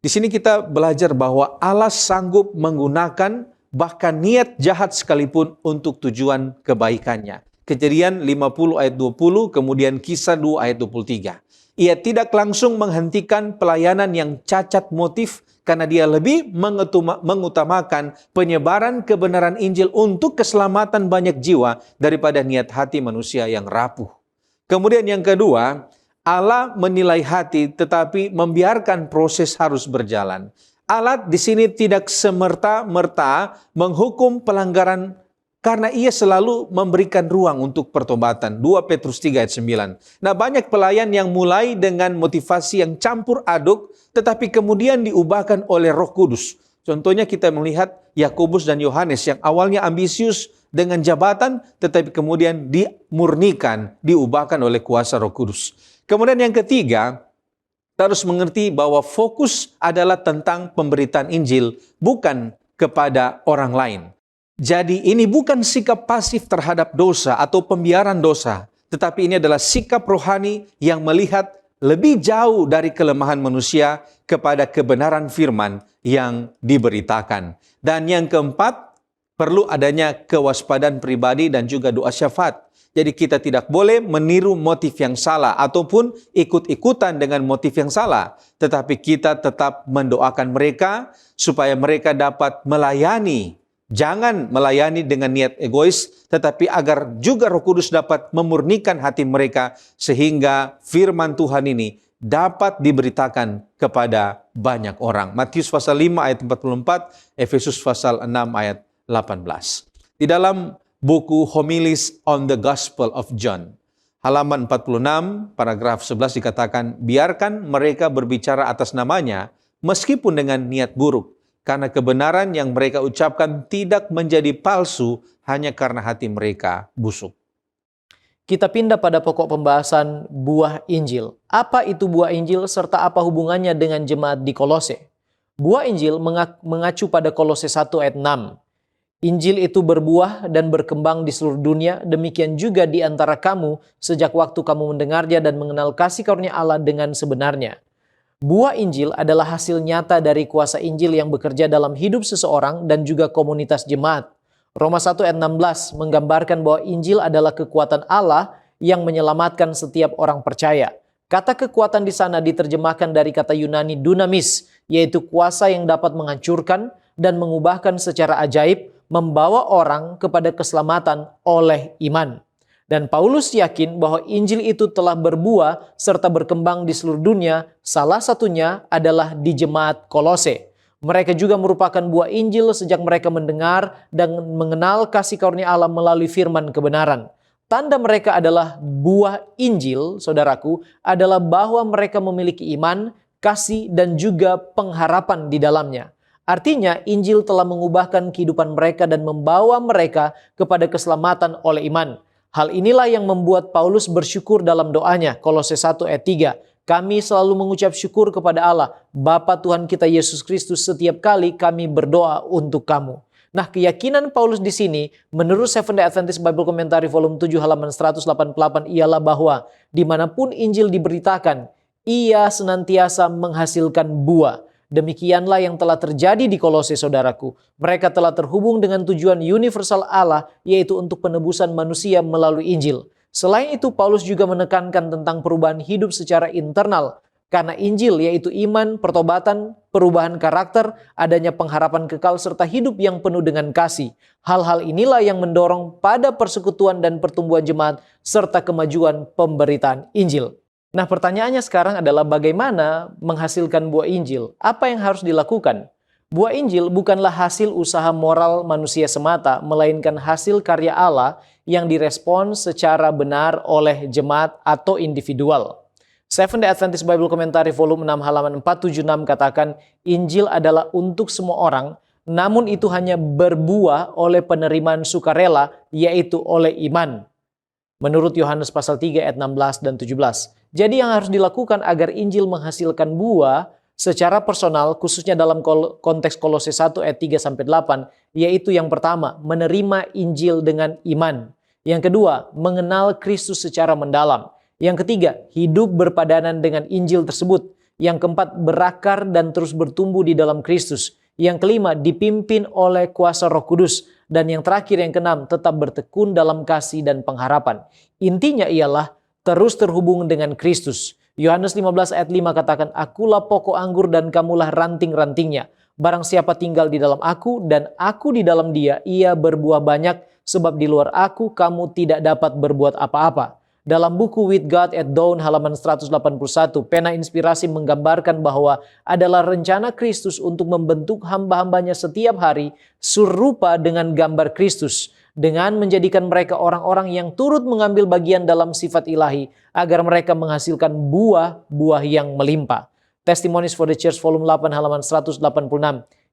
Di sini kita belajar bahwa Allah sanggup menggunakan bahkan niat jahat sekalipun untuk tujuan kebaikannya. Kejadian 50 ayat 20, kemudian Kisah 2 ayat 23. Ia tidak langsung menghentikan pelayanan yang cacat motif karena dia lebih mengutamakan penyebaran kebenaran Injil untuk keselamatan banyak jiwa daripada niat hati manusia yang rapuh. Kemudian yang kedua, Allah menilai hati tetapi membiarkan proses harus berjalan. Allah di sini tidak semerta-merta menghukum pelanggaran karena ia selalu memberikan ruang untuk pertobatan. 2 Petrus 3 ayat 9. Nah, banyak pelayan yang mulai dengan motivasi yang campur aduk tetapi kemudian diubahkan oleh Roh Kudus. Contohnya kita melihat Yakobus dan Yohanes yang awalnya ambisius dengan jabatan tetapi kemudian dimurnikan, diubahkan oleh kuasa Roh Kudus. Kemudian yang ketiga, kita harus mengerti bahwa fokus adalah tentang pemberitaan Injil, bukan kepada orang lain. Jadi ini bukan sikap pasif terhadap dosa atau pembiaran dosa, tetapi ini adalah sikap rohani yang melihat lebih jauh dari kelemahan manusia kepada kebenaran firman yang diberitakan. Dan yang keempat, perlu adanya kewaspadaan pribadi dan juga doa syafaat. Jadi kita tidak boleh meniru motif yang salah ataupun ikut-ikutan dengan motif yang salah. Tetapi kita tetap mendoakan mereka supaya mereka dapat melayani. Jangan melayani dengan niat egois, tetapi agar juga Roh Kudus dapat memurnikan hati mereka sehingga firman Tuhan ini dapat diberitakan kepada banyak orang. Matius pasal 5 ayat 44, Efesus pasal 6 ayat 18. Di dalam buku Homilies on the Gospel of John, halaman 46, paragraf 11 dikatakan, biarkan mereka berbicara atas namanya meskipun dengan niat buruk, karena kebenaran yang mereka ucapkan tidak menjadi palsu hanya karena hati mereka busuk. Kita pindah pada pokok pembahasan buah Injil. Apa itu buah Injil serta apa hubungannya dengan jemaat di Kolose? Buah Injil mengacu pada Kolose 1 ayat 6. Injil itu berbuah dan berkembang di seluruh dunia, demikian juga di antara kamu sejak waktu kamu mendengarnya dan mengenal kasih karunia Allah dengan sebenarnya. Buah Injil adalah hasil nyata dari kuasa Injil yang bekerja dalam hidup seseorang dan juga komunitas jemaat. Roma 1 ayat 16 menggambarkan bahwa Injil adalah kekuatan Allah yang menyelamatkan setiap orang percaya. Kata kekuatan di sana diterjemahkan dari kata Yunani dunamis, yaitu kuasa yang dapat menghancurkan dan mengubahkan secara ajaib, membawa orang kepada keselamatan oleh iman. Dan Paulus yakin bahwa Injil itu telah berbuah serta berkembang di seluruh dunia, salah satunya adalah di jemaat Kolose. Mereka juga merupakan buah Injil sejak mereka mendengar dan mengenal kasih karunia Allah melalui firman kebenaran. Tanda mereka adalah buah Injil, saudaraku, adalah bahwa mereka memiliki iman, kasih, dan juga pengharapan di dalamnya. Artinya, Injil telah mengubahkan kehidupan mereka dan membawa mereka kepada keselamatan oleh iman. Hal inilah yang membuat Paulus bersyukur dalam doanya, Kolose 1 ayat 3. Kami selalu mengucap syukur kepada Allah, Bapa Tuhan kita Yesus Kristus, setiap kali kami berdoa untuk kamu. Nah, keyakinan Paulus di sini, menurut Seventh-day Adventist Bible Commentary volume 7 halaman 188 ialah bahwa dimanapun Injil diberitakan, ia senantiasa menghasilkan buah. Demikianlah yang telah terjadi di Kolose, saudaraku. Mereka telah terhubung dengan tujuan universal Allah, yaitu untuk penebusan manusia melalui Injil. Selain itu, Paulus juga menekankan tentang perubahan hidup secara internal. Karena Injil, yaitu iman, pertobatan, perubahan karakter, adanya pengharapan kekal, serta hidup yang penuh dengan kasih. Hal-hal inilah yang mendorong pada persekutuan dan pertumbuhan jemaat, serta kemajuan pemberitaan Injil. Nah, pertanyaannya sekarang adalah bagaimana menghasilkan buah Injil? Apa yang harus dilakukan? Buah Injil bukanlah hasil usaha moral manusia semata, melainkan hasil karya Allah yang direspons secara benar oleh jemaat atau individual. Seventh-day Adventist Bible Commentary volume 6 halaman 476 katakan, Injil adalah untuk semua orang, namun itu hanya berbuah oleh penerimaan sukarela, yaitu oleh iman. Menurut Yohanes pasal 3 ayat 16 dan 17. Jadi yang harus dilakukan agar Injil menghasilkan buah secara personal, khususnya dalam konteks Kolose 1 ayat 3-8, yaitu yang pertama, menerima Injil dengan iman. Yang kedua, mengenal Kristus secara mendalam. Yang ketiga, hidup berpadanan dengan Injil tersebut. Yang keempat, berakar dan terus bertumbuh di dalam Kristus. Yang kelima, dipimpin oleh kuasa Roh Kudus. Dan yang terakhir, yang keenam, tetap bertekun dalam kasih dan pengharapan. Intinya ialah terus terhubung dengan Kristus. Yohanes 15 ayat 5 katakan, "Akulah pokok anggur dan kamulah ranting-rantingnya. Barang siapa tinggal di dalam aku dan aku di dalam dia, ia berbuah banyak, sebab di luar aku kamu tidak dapat berbuat apa-apa." Dalam buku With God at Dawn halaman 181, pena inspirasi menggambarkan bahwa adalah rencana Kristus untuk membentuk hamba-hambanya setiap hari serupa dengan gambar Kristus, dengan menjadikan mereka orang-orang yang turut mengambil bagian dalam sifat ilahi agar mereka menghasilkan buah-buah yang melimpah. Testimonies for the Church volume 8 halaman 186.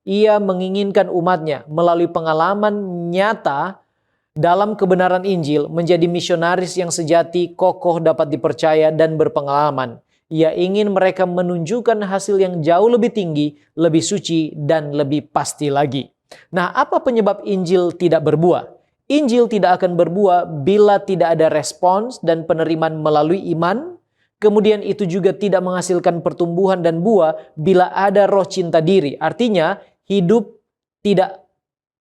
Ia menginginkan umatnya melalui pengalaman nyata dalam kebenaran Injil menjadi misionaris yang sejati, kokoh, dapat dipercaya, dan berpengalaman. Ia ingin mereka menunjukkan hasil yang jauh lebih tinggi, lebih suci, dan lebih pasti lagi. Nah, apa penyebab Injil tidak berbuah? Injil tidak akan berbuah bila tidak ada respons dan penerimaan melalui iman. Kemudian itu juga tidak menghasilkan pertumbuhan dan buah bila ada roh cinta diri. Artinya, hidup tidak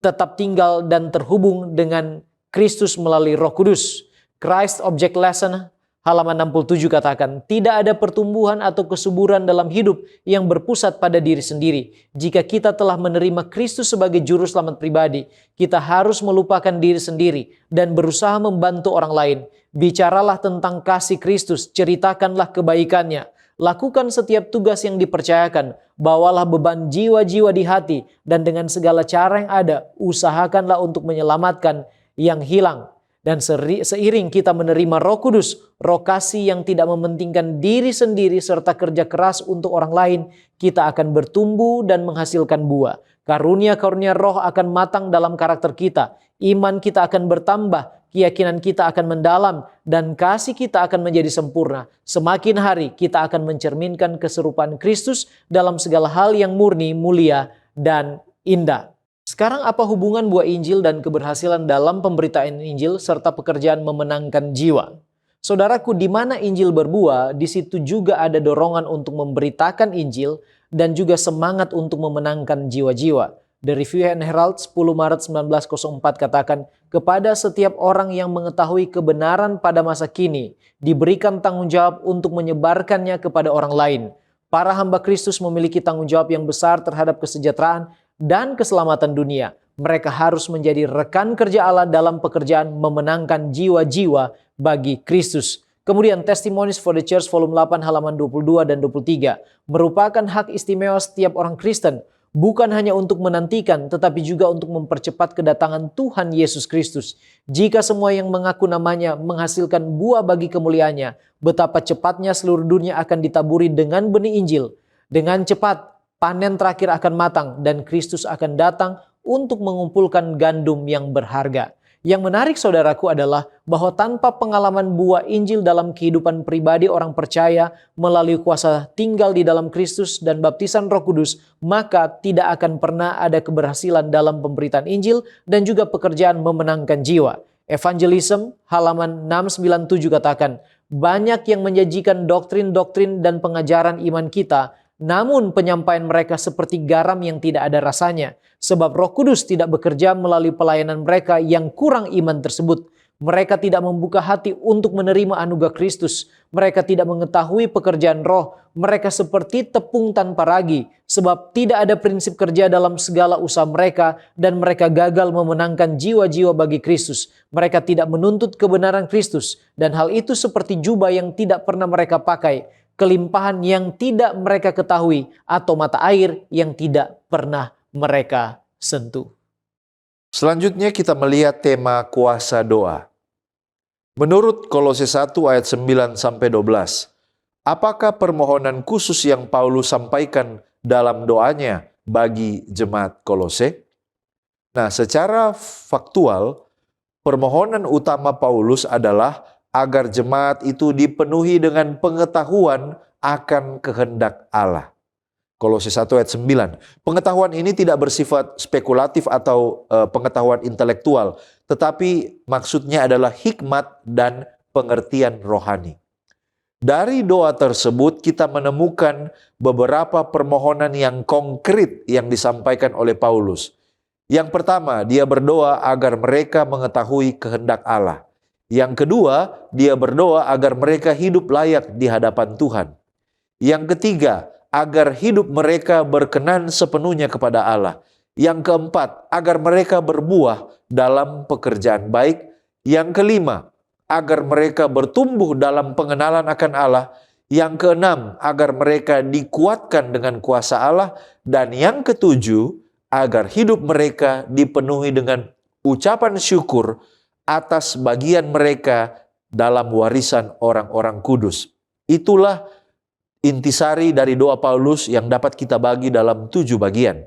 tetap tinggal dan terhubung dengan Kristus melalui Roh Kudus. Christ Object Lesson halaman 67 katakan, tidak ada pertumbuhan atau kesuburan dalam hidup yang berpusat pada diri sendiri. Jika kita telah menerima Kristus sebagai juru selamat pribadi, kita harus melupakan diri sendiri dan berusaha membantu orang lain. Bicaralah tentang kasih Kristus, ceritakanlah kebaikannya. Lakukan setiap tugas yang dipercayakan, bawalah beban jiwa-jiwa di hati, dan dengan segala cara yang ada, usahakanlah untuk menyelamatkan yang hilang. Dan seiring kita menerima Roh Kudus, roh kasih yang tidak mementingkan diri sendiri serta kerja keras untuk orang lain, kita akan bertumbuh dan menghasilkan buah. Karunia-karunia roh akan matang dalam karakter kita, iman kita akan bertambah, keyakinan kita akan mendalam, dan kasih kita akan menjadi sempurna. Semakin hari kita akan mencerminkan keserupaan Kristus dalam segala hal yang murni, mulia, dan indah. Sekarang apa hubungan buah Injil dan keberhasilan dalam pemberitaan Injil serta pekerjaan memenangkan jiwa? Saudaraku, di mana Injil berbuah, di situ juga ada dorongan untuk memberitakan Injil dan juga semangat untuk memenangkan jiwa-jiwa. The Review and Herald 10 Maret 1904 katakan, kepada setiap orang yang mengetahui kebenaran pada masa kini, diberikan tanggung jawab untuk menyebarkannya kepada orang lain. Para hamba Kristus memiliki tanggung jawab yang besar terhadap kesejahteraan dan keselamatan dunia. Mereka harus menjadi rekan kerja Allah dalam pekerjaan memenangkan jiwa-jiwa bagi Kristus. Kemudian Testimonies for the Church volume 8 halaman 22 dan 23 merupakan hak istimewa setiap orang Kristen, bukan hanya untuk menantikan tetapi juga untuk mempercepat kedatangan Tuhan Yesus Kristus. Jika semua yang mengaku namanya menghasilkan buah bagi kemuliaannya, betapa cepatnya seluruh dunia akan ditaburi dengan benih Injil. Dengan cepat panen terakhir akan matang dan Kristus akan datang untuk mengumpulkan gandum yang berharga. Yang menarik saudaraku adalah bahwa tanpa pengalaman buah Injil dalam kehidupan pribadi orang percaya melalui kuasa tinggal di dalam Kristus dan baptisan Roh Kudus, maka tidak akan pernah ada keberhasilan dalam pemberitaan Injil dan juga pekerjaan memenangkan jiwa. Evangelism halaman 697 katakan, banyak yang menyajikan doktrin-doktrin dan pengajaran iman kita, namun penyampaian mereka seperti garam yang tidak ada rasanya. Sebab Roh Kudus tidak bekerja melalui pelayanan mereka yang kurang iman tersebut. Mereka tidak membuka hati untuk menerima anugerah Kristus. Mereka tidak mengetahui pekerjaan roh. Mereka seperti tepung tanpa ragi. Sebab tidak ada prinsip kerja dalam segala usaha mereka. Dan mereka gagal memenangkan jiwa-jiwa bagi Kristus. Mereka tidak menuntut kebenaran Kristus. Dan hal itu seperti jubah yang tidak pernah mereka pakai. Kelimpahan yang tidak mereka ketahui, atau mata air yang tidak pernah mereka sentuh. Selanjutnya kita melihat tema kuasa doa. Menurut Kolose 1 ayat 9-12, apakah permohonan khusus yang Paulus sampaikan dalam doanya bagi jemaat Kolose? Nah, secara faktual, permohonan utama Paulus adalah agar jemaat itu dipenuhi dengan pengetahuan akan kehendak Allah. Kolose 1 ayat 9. Pengetahuan ini tidak bersifat spekulatif atau pengetahuan intelektual, tetapi maksudnya adalah hikmat dan pengertian rohani. Dari doa tersebut kita menemukan beberapa permohonan yang konkret yang disampaikan oleh Paulus. Yang pertama, dia berdoa agar mereka mengetahui kehendak Allah. Yang kedua, dia berdoa agar mereka hidup layak di hadapan Tuhan. Yang ketiga, agar hidup mereka berkenan sepenuhnya kepada Allah. Yang keempat, agar mereka berbuah dalam pekerjaan baik. Yang kelima, agar mereka bertumbuh dalam pengenalan akan Allah. Yang keenam, agar mereka dikuatkan dengan kuasa Allah. Dan yang ketujuh, agar hidup mereka dipenuhi dengan ucapan syukur atas bagian mereka dalam warisan orang-orang kudus. Itulah intisari dari doa Paulus yang dapat kita bagi dalam 7 bagian.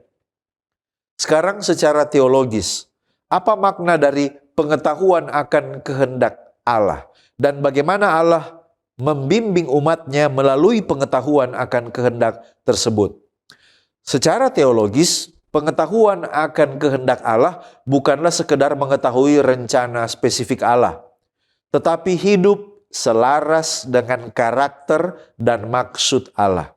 Sekarang secara teologis, apa makna dari pengetahuan akan kehendak Allah? Dan bagaimana Allah membimbing umatnya melalui pengetahuan akan kehendak tersebut? Secara teologis, pengetahuan akan kehendak Allah bukanlah sekedar mengetahui rencana spesifik Allah, tetapi hidup selaras dengan karakter dan maksud Allah.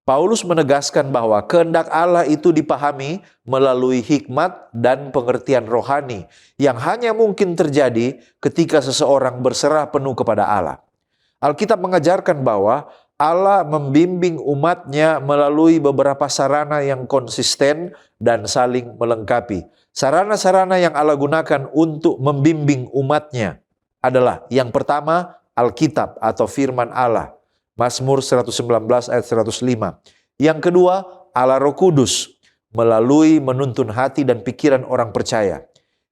Paulus menegaskan bahwa kehendak Allah itu dipahami melalui hikmat dan pengertian rohani yang hanya mungkin terjadi ketika seseorang berserah penuh kepada Allah. Alkitab mengajarkan bahwa Allah membimbing umatnya melalui beberapa sarana yang konsisten dan saling melengkapi. Sarana-sarana yang Allah gunakan untuk membimbing umatnya adalah yang pertama, Alkitab atau firman Allah. Mazmur 119 ayat 105. Yang kedua, Allah Roh Kudus melalui menuntun hati dan pikiran orang percaya.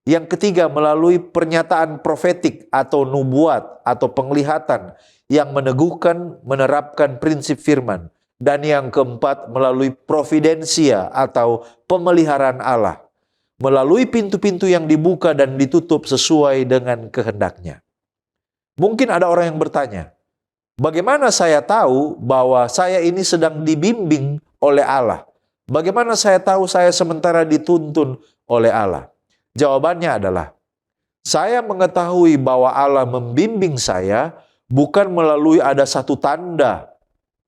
Yang ketiga, melalui pernyataan profetik atau nubuat atau penglihatan yang meneguhkan, menerapkan prinsip firman. Dan yang keempat, melalui providensia atau pemeliharaan Allah. Melalui pintu-pintu yang dibuka dan ditutup sesuai dengan kehendaknya. Mungkin ada orang yang bertanya, bagaimana saya tahu bahwa saya ini sedang dibimbing oleh Allah? Bagaimana saya tahu saya sementara dituntun oleh Allah? Jawabannya adalah, saya mengetahui bahwa Allah membimbing saya bukan melalui ada satu tanda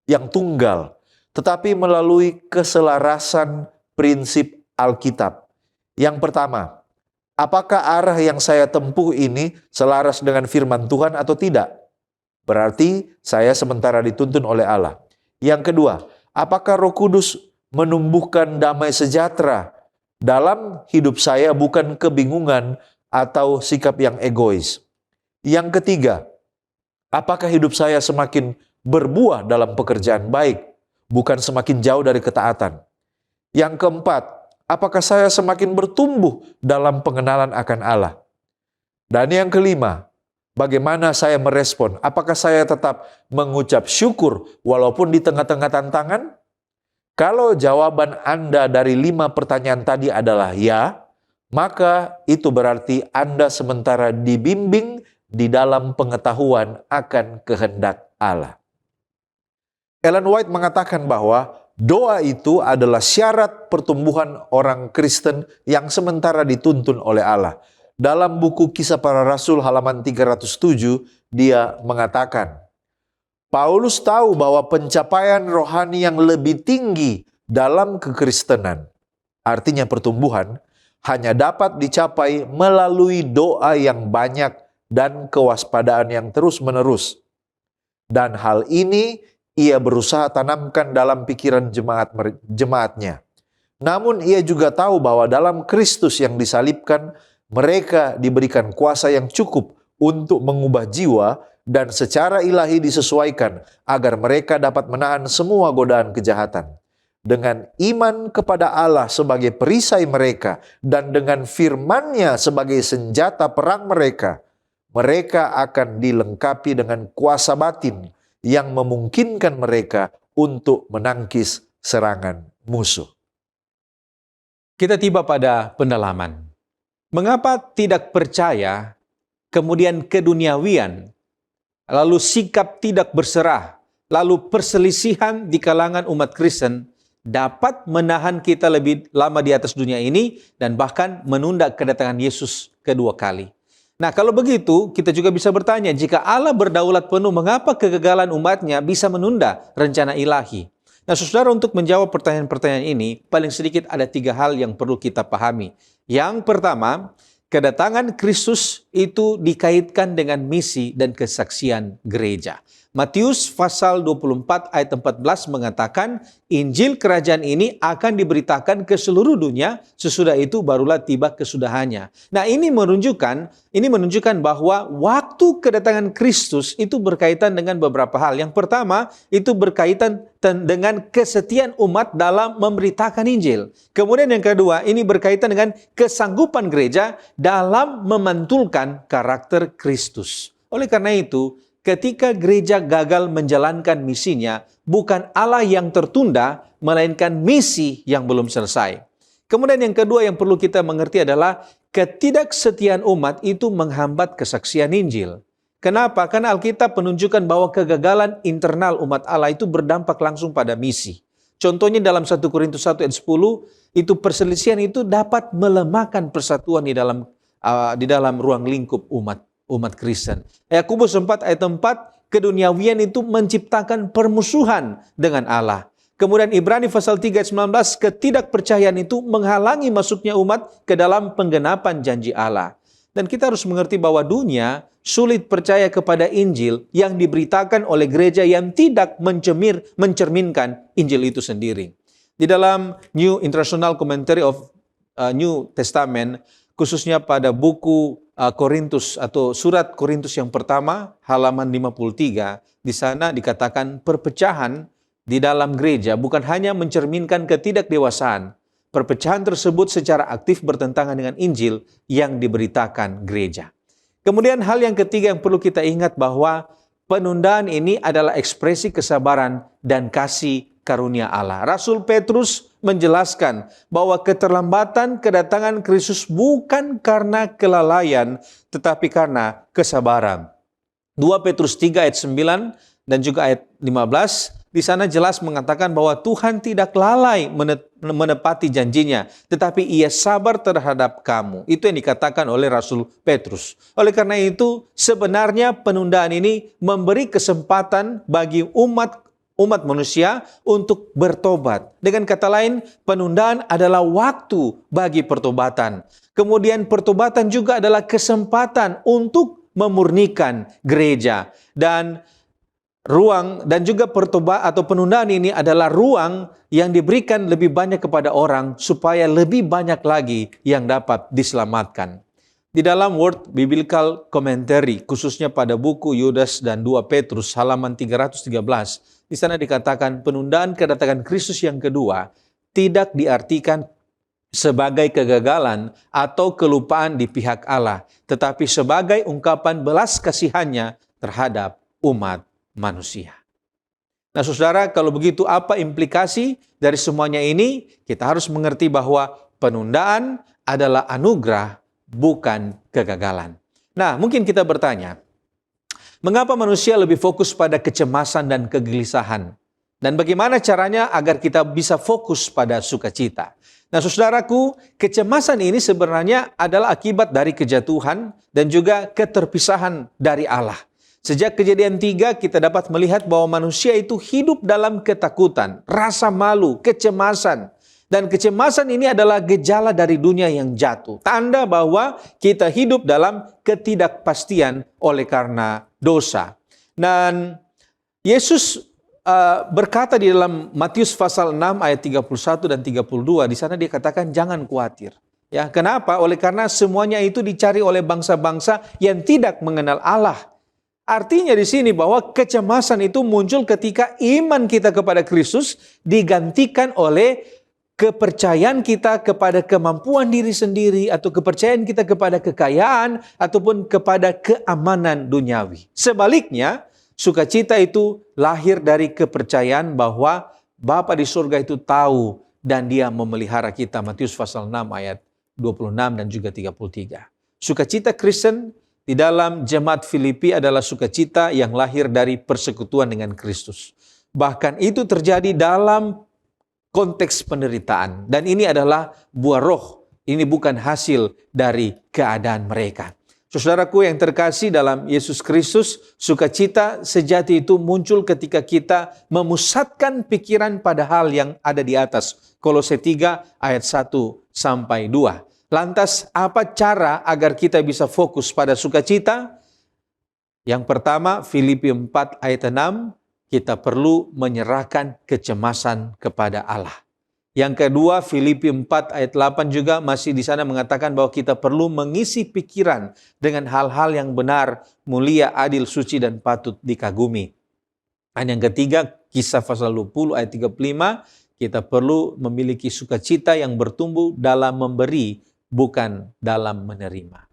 yang tunggal, tetapi melalui keselarasan prinsip Alkitab. Yang pertama, apakah arah yang saya tempuh ini selaras dengan firman Tuhan atau tidak? Berarti saya sementara dituntun oleh Allah. Yang kedua, apakah Roh Kudus menumbuhkan damai sejahtera dalam hidup saya, bukan kebingungan atau sikap yang egois? Yang ketiga, apakah hidup saya semakin berbuah dalam pekerjaan baik, bukan semakin jauh dari ketaatan? Yang keempat, apakah saya semakin bertumbuh dalam pengenalan akan Allah? Dan yang kelima, bagaimana saya merespon? Apakah saya tetap mengucap syukur walaupun di tengah-tengah tantangan? Kalau jawaban Anda dari 5 pertanyaan tadi adalah ya, maka itu berarti Anda sementara dibimbing di dalam pengetahuan akan kehendak Allah. Ellen White mengatakan bahwa doa itu adalah syarat pertumbuhan orang Kristen yang sementara dituntun oleh Allah. Dalam buku Kisah Para Rasul halaman 307, dia mengatakan, Paulus tahu bahwa pencapaian rohani yang lebih tinggi dalam kekristenan, artinya pertumbuhan, hanya dapat dicapai melalui doa yang banyak dan kewaspadaan yang terus-menerus. Dan hal ini ia berusaha tanamkan dalam pikiran jemaatnya. Namun ia juga tahu bahwa dalam Kristus yang disalibkan, mereka diberikan kuasa yang cukup untuk mengubah jiwa dan secara ilahi disesuaikan agar mereka dapat menahan semua godaan kejahatan. Dengan iman kepada Allah sebagai perisai mereka dan dengan firman-Nya sebagai senjata perang mereka, mereka akan dilengkapi dengan kuasa batin yang memungkinkan mereka untuk menangkis serangan musuh. Kita tiba pada pendalaman. Mengapa tidak percaya, kemudian keduniawian, lalu sikap tidak berserah, lalu perselisihan di kalangan umat Kristen dapat menahan kita lebih lama di atas dunia ini dan bahkan menunda kedatangan Yesus kedua kali? Nah, kalau begitu kita juga bisa bertanya, jika Allah berdaulat penuh, mengapa kegagalan umatnya bisa menunda rencana ilahi? Nah, saudara, untuk menjawab pertanyaan-pertanyaan ini, paling sedikit ada 3 hal yang perlu kita pahami. Yang pertama, kedatangan Kristus itu dikaitkan dengan misi dan kesaksian gereja. Matius pasal 24 ayat 14 mengatakan, Injil kerajaan ini akan diberitakan ke seluruh dunia, sesudah itu barulah tiba kesudahannya. Nah, ini menunjukkan bahwa waktu kedatangan Kristus itu berkaitan dengan beberapa hal. Yang pertama, itu berkaitan dengan kesetiaan umat dalam memberitakan Injil. Kemudian yang kedua, ini berkaitan dengan kesanggupan gereja dalam memantulkan karakter Kristus. Oleh karena itu, ketika gereja gagal menjalankan misinya, bukan Allah yang tertunda, melainkan misi yang belum selesai. Kemudian yang kedua yang perlu kita mengerti adalah ketidaksetiaan umat itu menghambat kesaksian Injil. Kenapa? Karena Alkitab menunjukkan bahwa kegagalan internal umat Allah itu berdampak langsung pada misi. Contohnya dalam 1 Korintus 1 ayat 10, itu perselisihan itu dapat melemahkan persatuan di dalam ruang lingkup umat Kristen. Yakobus 4 ayat 4, keduniawian itu menciptakan permusuhan dengan Allah. Kemudian Ibrani pasal 3 ayat 19, ketidakpercayaan itu menghalangi masuknya umat ke dalam penggenapan janji Allah. Dan kita harus mengerti bahwa dunia sulit percaya kepada Injil yang diberitakan oleh gereja yang tidak mencerminkan Injil itu sendiri. Di dalam New International Commentary of New Testament, khususnya pada buku Korintus atau surat Korintus yang pertama, halaman 53, di sana dikatakan perpecahan di dalam gereja bukan hanya mencerminkan ketidakdewasaan. Perpecahan tersebut secara aktif bertentangan dengan Injil yang diberitakan gereja. Kemudian hal yang ketiga yang perlu kita ingat bahwa penundaan ini adalah ekspresi kesabaran dan kasih karunia Allah. Rasul Petrus menjelaskan bahwa keterlambatan kedatangan Kristus bukan karena kelalaian, tetapi karena kesabaran. 2 Petrus 3 ayat 9 dan juga ayat 15, di sana jelas mengatakan bahwa Tuhan tidak lalai menepati janjinya, tetapi Ia sabar terhadap kamu. Itu yang dikatakan oleh Rasul Petrus. Oleh karena itu, sebenarnya penundaan ini memberi kesempatan bagi umat manusia untuk bertobat. Dengan kata lain, penundaan adalah waktu bagi pertobatan. Kemudian pertobatan juga adalah kesempatan untuk memurnikan gereja. Dan juga penundaan ini adalah ruang yang diberikan lebih banyak kepada orang supaya lebih banyak lagi yang dapat diselamatkan. Di dalam Word Biblical Commentary, khususnya pada buku Yudas dan 2 Petrus halaman 313, di sana dikatakan penundaan kedatangan Kristus yang kedua tidak diartikan sebagai kegagalan atau kelupaan di pihak Allah, tetapi sebagai ungkapan belas kasihannya terhadap umat manusia. Nah, saudara, kalau begitu apa implikasi dari semuanya ini? Kita harus mengerti bahwa penundaan adalah anugerah, bukan kegagalan. Nah, mungkin kita bertanya, mengapa manusia lebih fokus pada kecemasan dan kegelisahan? Dan bagaimana caranya agar kita bisa fokus pada sukacita? Nah, saudaraku, kecemasan ini sebenarnya adalah akibat dari kejatuhan dan juga keterpisahan dari Allah. Sejak Kejadian 3 kita dapat melihat bahwa manusia itu hidup dalam ketakutan, rasa malu, kecemasan. Dan kecemasan ini adalah gejala dari dunia yang jatuh. Tanda bahwa kita hidup dalam ketidakpastian oleh karena dosa. Dan Yesus berkata di dalam Matius pasal 6 ayat 31 dan 32, di sana dia katakan jangan khawatir. Ya, kenapa? Oleh karena semuanya itu dicari oleh bangsa-bangsa yang tidak mengenal Allah. Artinya di sini bahwa kecemasan itu muncul ketika iman kita kepada Kristus digantikan oleh kepercayaan kita kepada kemampuan diri sendiri atau kepercayaan kita kepada kekayaan ataupun kepada keamanan duniawi. Sebaliknya, sukacita itu lahir dari kepercayaan bahwa Bapa di surga itu tahu dan Dia memelihara kita. Matius pasal 6 ayat 26 dan juga 33. Sukacita Kristen di dalam jemaat Filipi adalah sukacita yang lahir dari persekutuan dengan Kristus. Bahkan itu terjadi dalam konteks penderitaan. Dan ini adalah buah roh. Ini bukan hasil dari keadaan mereka. Saudaraku yang terkasih dalam Yesus Kristus, sukacita sejati itu muncul ketika kita memusatkan pikiran pada hal yang ada di atas. Kolose 3 ayat 1 sampai 2. Lantas apa cara agar kita bisa fokus pada sukacita? Yang pertama, Filipi 4 ayat 6, kita perlu menyerahkan kecemasan kepada Allah. Yang kedua, Filipi 4 ayat 8 juga masih di sana mengatakan bahwa kita perlu mengisi pikiran dengan hal-hal yang benar, mulia, adil, suci, dan patut dikagumi. Dan yang ketiga, Kisah pasal 20 ayat 35, kita perlu memiliki sukacita yang bertumbuh dalam memberi, bukan dalam menerima.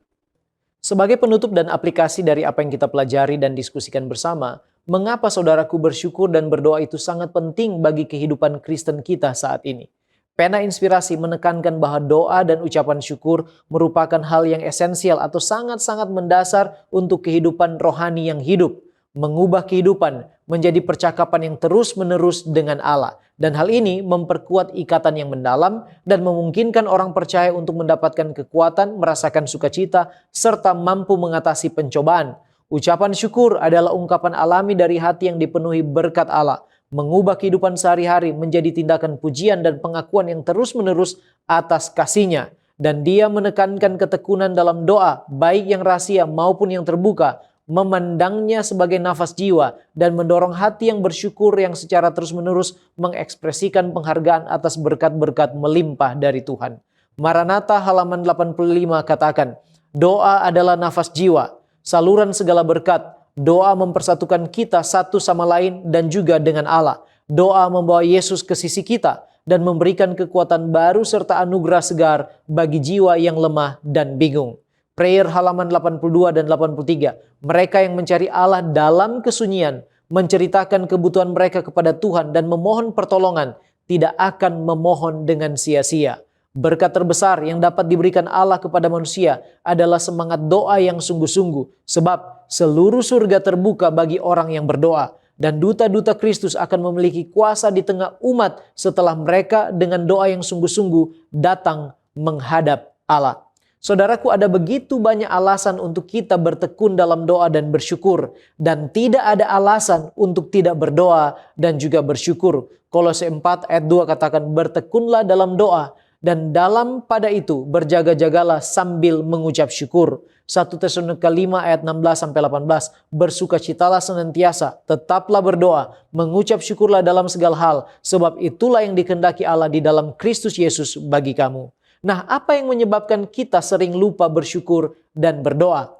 Sebagai penutup dan aplikasi dari apa yang kita pelajari dan diskusikan bersama, mengapa saudaraku bersyukur dan berdoa itu sangat penting bagi kehidupan Kristen kita saat ini? Pena Inspirasi menekankan bahwa doa dan ucapan syukur merupakan hal yang esensial atau sangat-sangat mendasar untuk kehidupan rohani yang hidup, mengubah kehidupan menjadi percakapan yang terus-menerus dengan Allah. Dan hal ini memperkuat ikatan yang mendalam dan memungkinkan orang percaya untuk mendapatkan kekuatan, merasakan sukacita, serta mampu mengatasi pencobaan. Ucapan syukur adalah ungkapan alami dari hati yang dipenuhi berkat Allah, mengubah kehidupan sehari-hari menjadi tindakan pujian dan pengakuan yang terus-menerus atas kasih-Nya. Dan dia menekankan ketekunan dalam doa, baik yang rahasia maupun yang terbuka, memandangnya sebagai nafas jiwa dan mendorong hati yang bersyukur yang secara terus-menerus mengekspresikan penghargaan atas berkat-berkat melimpah dari Tuhan. Maranatha halaman 85 katakan, doa adalah nafas jiwa, saluran segala berkat. Doa mempersatukan kita satu sama lain dan juga dengan Allah. Doa membawa Yesus ke sisi kita dan memberikan kekuatan baru serta anugerah segar bagi jiwa yang lemah dan bingung. Prayer halaman 82 dan 83. Mereka yang mencari Allah dalam kesunyian, menceritakan kebutuhan mereka kepada Tuhan dan memohon pertolongan, tidak akan memohon dengan sia-sia. Berkat terbesar yang dapat diberikan Allah kepada manusia adalah semangat doa yang sungguh-sungguh. Sebab seluruh surga terbuka bagi orang yang berdoa. Dan duta-duta Kristus akan memiliki kuasa di tengah umat setelah mereka dengan doa yang sungguh-sungguh datang menghadap Allah. Saudaraku, ada begitu banyak alasan untuk kita bertekun dalam doa dan bersyukur. Dan tidak ada alasan untuk tidak berdoa dan juga bersyukur. Kolose 4 ayat 2 katakan, bertekunlah dalam doa. Dan dalam pada itu berjaga-jagalah sambil mengucap syukur. 1 Tesalonika 5 ayat 16-18. Bersukacitalah senantiasa, tetaplah berdoa, mengucap syukurlah dalam segala hal. Sebab itulah yang dikehendaki Allah di dalam Kristus Yesus bagi kamu. Nah, apa yang menyebabkan kita sering lupa bersyukur dan berdoa?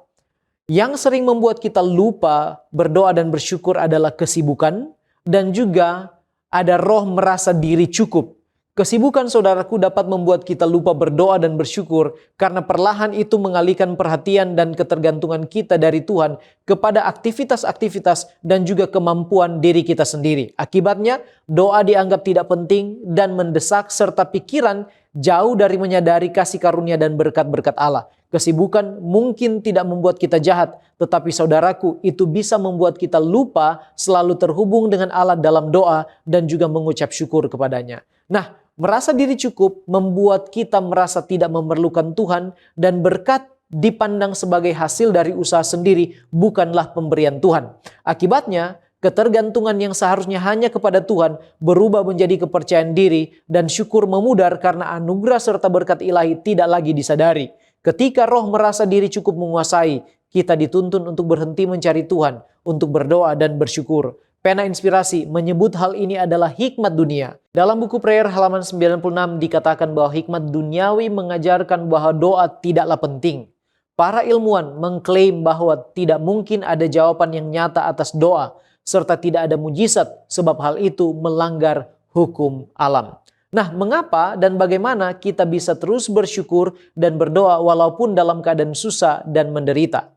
Yang sering membuat kita lupa berdoa dan bersyukur adalah kesibukan dan juga ada roh merasa diri cukup. Kesibukan saudaraku dapat membuat kita lupa berdoa dan bersyukur karena perlahan itu mengalihkan perhatian dan ketergantungan kita dari Tuhan kepada aktivitas-aktivitas dan juga kemampuan diri kita sendiri. Akibatnya, doa dianggap tidak penting dan mendesak serta pikiran jauh dari menyadari kasih karunia dan berkat-berkat Allah. Kesibukan mungkin tidak membuat kita jahat, tetapi saudaraku, itu bisa membuat kita lupa selalu terhubung dengan Allah dalam doa dan juga mengucap syukur kepadanya. Nah, merasa diri cukup membuat kita merasa tidak memerlukan Tuhan dan berkat dipandang sebagai hasil dari usaha sendiri, bukanlah pemberian Tuhan. Akibatnya, ketergantungan yang seharusnya hanya kepada Tuhan berubah menjadi kepercayaan diri dan syukur memudar karena anugerah serta berkat ilahi tidak lagi disadari. Ketika roh merasa diri cukup menguasai, kita dituntun untuk berhenti mencari Tuhan, untuk berdoa dan bersyukur. Pena Inspirasi menyebut hal ini adalah hikmat dunia. Dalam buku Prayer halaman 96 dikatakan bahwa hikmat duniawi mengajarkan bahwa doa tidaklah penting. Para ilmuwan mengklaim bahwa tidak mungkin ada jawaban yang nyata atas doa, serta tidak ada mujizat sebab hal itu melanggar hukum alam. Nah, mengapa dan bagaimana kita bisa terus bersyukur dan berdoa walaupun dalam keadaan susah dan menderita?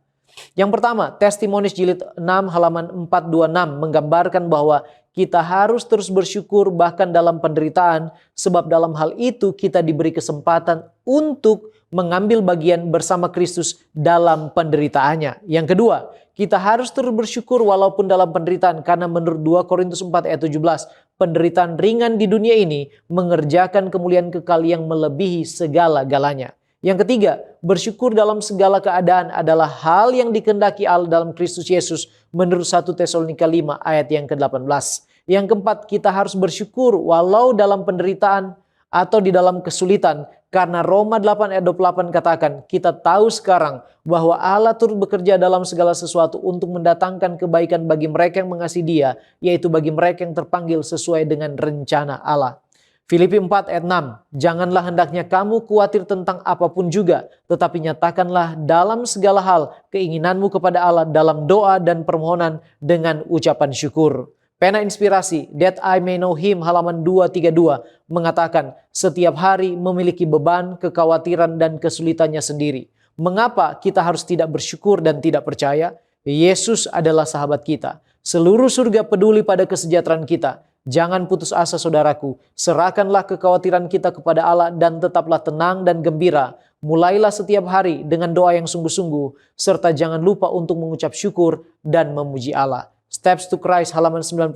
Yang pertama, Testimonies jilid 6 halaman 426 menggambarkan bahwa kita harus terus bersyukur bahkan dalam penderitaan, sebab dalam hal itu kita diberi kesempatan untuk mengambil bagian bersama Kristus dalam penderitaannya. Yang kedua, kita harus terus bersyukur walaupun dalam penderitaan karena menurut 2 Korintus 4 ayat 17, penderitaan ringan di dunia ini mengerjakan kemuliaan kekal yang melebihi segala-galanya. Yang ketiga, bersyukur dalam segala keadaan adalah hal yang dikehendaki Allah dalam Kristus Yesus menurut 1 Tesalonika 5 ayat yang ke-18. Yang keempat, kita harus bersyukur walau dalam penderitaan atau di dalam kesulitan. Karena Roma 8 ayat 28 katakan, kita tahu sekarang bahwa Allah turut bekerja dalam segala sesuatu untuk mendatangkan kebaikan bagi mereka yang mengasihi Dia, yaitu bagi mereka yang terpanggil sesuai dengan rencana Allah. Filipi 4 ayat 6, janganlah hendaknya kamu khawatir tentang apapun juga, tetapi nyatakanlah dalam segala hal keinginanmu kepada Allah dalam doa dan permohonan dengan ucapan syukur. Pena Inspirasi, That I May Know Him halaman 232 mengatakan setiap hari memiliki beban, kekhawatiran dan kesulitannya sendiri. Mengapa kita harus tidak bersyukur dan tidak percaya? Yesus adalah sahabat kita. Seluruh surga peduli pada kesejahteraan kita. Jangan putus asa saudaraku, serahkanlah kekhawatiran kita kepada Allah dan tetaplah tenang dan gembira. Mulailah setiap hari dengan doa yang sungguh-sungguh, serta jangan lupa untuk mengucap syukur dan memuji Allah. Steps to Christ halaman 99.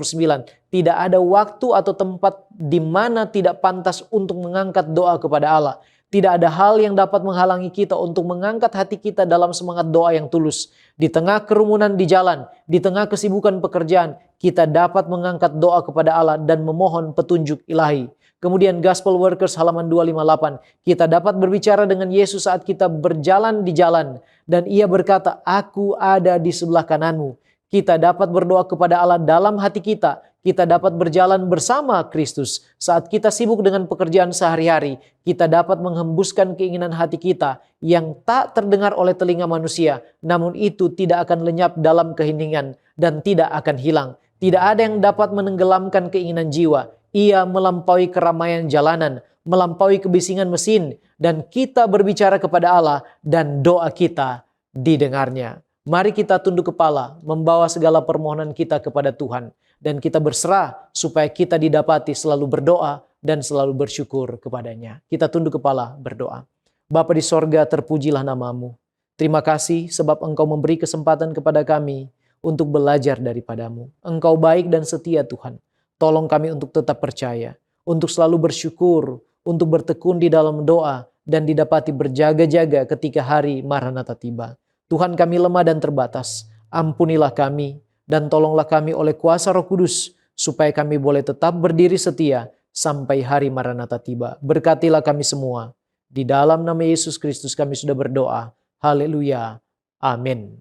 Tidak ada waktu atau tempat di mana tidak pantas untuk mengangkat doa kepada Allah. Tidak ada hal yang dapat menghalangi kita untuk mengangkat hati kita dalam semangat doa yang tulus. Di tengah kerumunan di jalan, di tengah kesibukan pekerjaan, kita dapat mengangkat doa kepada Allah dan memohon petunjuk ilahi. Kemudian Gospel Workers halaman 258. Kita dapat berbicara dengan Yesus saat kita berjalan di jalan. Dan Ia berkata, aku ada di sebelah kananmu. Kita dapat berdoa kepada Allah dalam hati kita. Kita dapat berjalan bersama Kristus. Saat kita sibuk dengan pekerjaan sehari-hari, kita dapat menghembuskan keinginan hati kita yang tak terdengar oleh telinga manusia. Namun itu tidak akan lenyap dalam keheningan dan tidak akan hilang. Tidak ada yang dapat menenggelamkan keinginan jiwa. Ia melampaui keramaian jalanan, melampaui kebisingan mesin, dan kita berbicara kepada Allah dan doa kita didengarnya. Mari kita tunduk kepala, membawa segala permohonan kita kepada Tuhan. Dan kita berserah supaya kita didapati selalu berdoa dan selalu bersyukur kepadanya. Kita tunduk kepala berdoa. Bapa di sorga, terpujilah namamu. Terima kasih sebab Engkau memberi kesempatan kepada kami untuk belajar daripadamu. Engkau baik dan setia Tuhan. Tolong kami untuk tetap percaya, untuk selalu bersyukur, untuk bertekun di dalam doa, dan didapati berjaga-jaga ketika hari Maranatha tiba. Tuhan, kami lemah dan terbatas. Ampunilah kami dan tolonglah kami oleh kuasa Roh Kudus supaya kami boleh tetap berdiri setia sampai hari Maranatha tiba. Berkatilah kami semua. Di dalam nama Yesus Kristus kami sudah berdoa. Haleluya. Amin.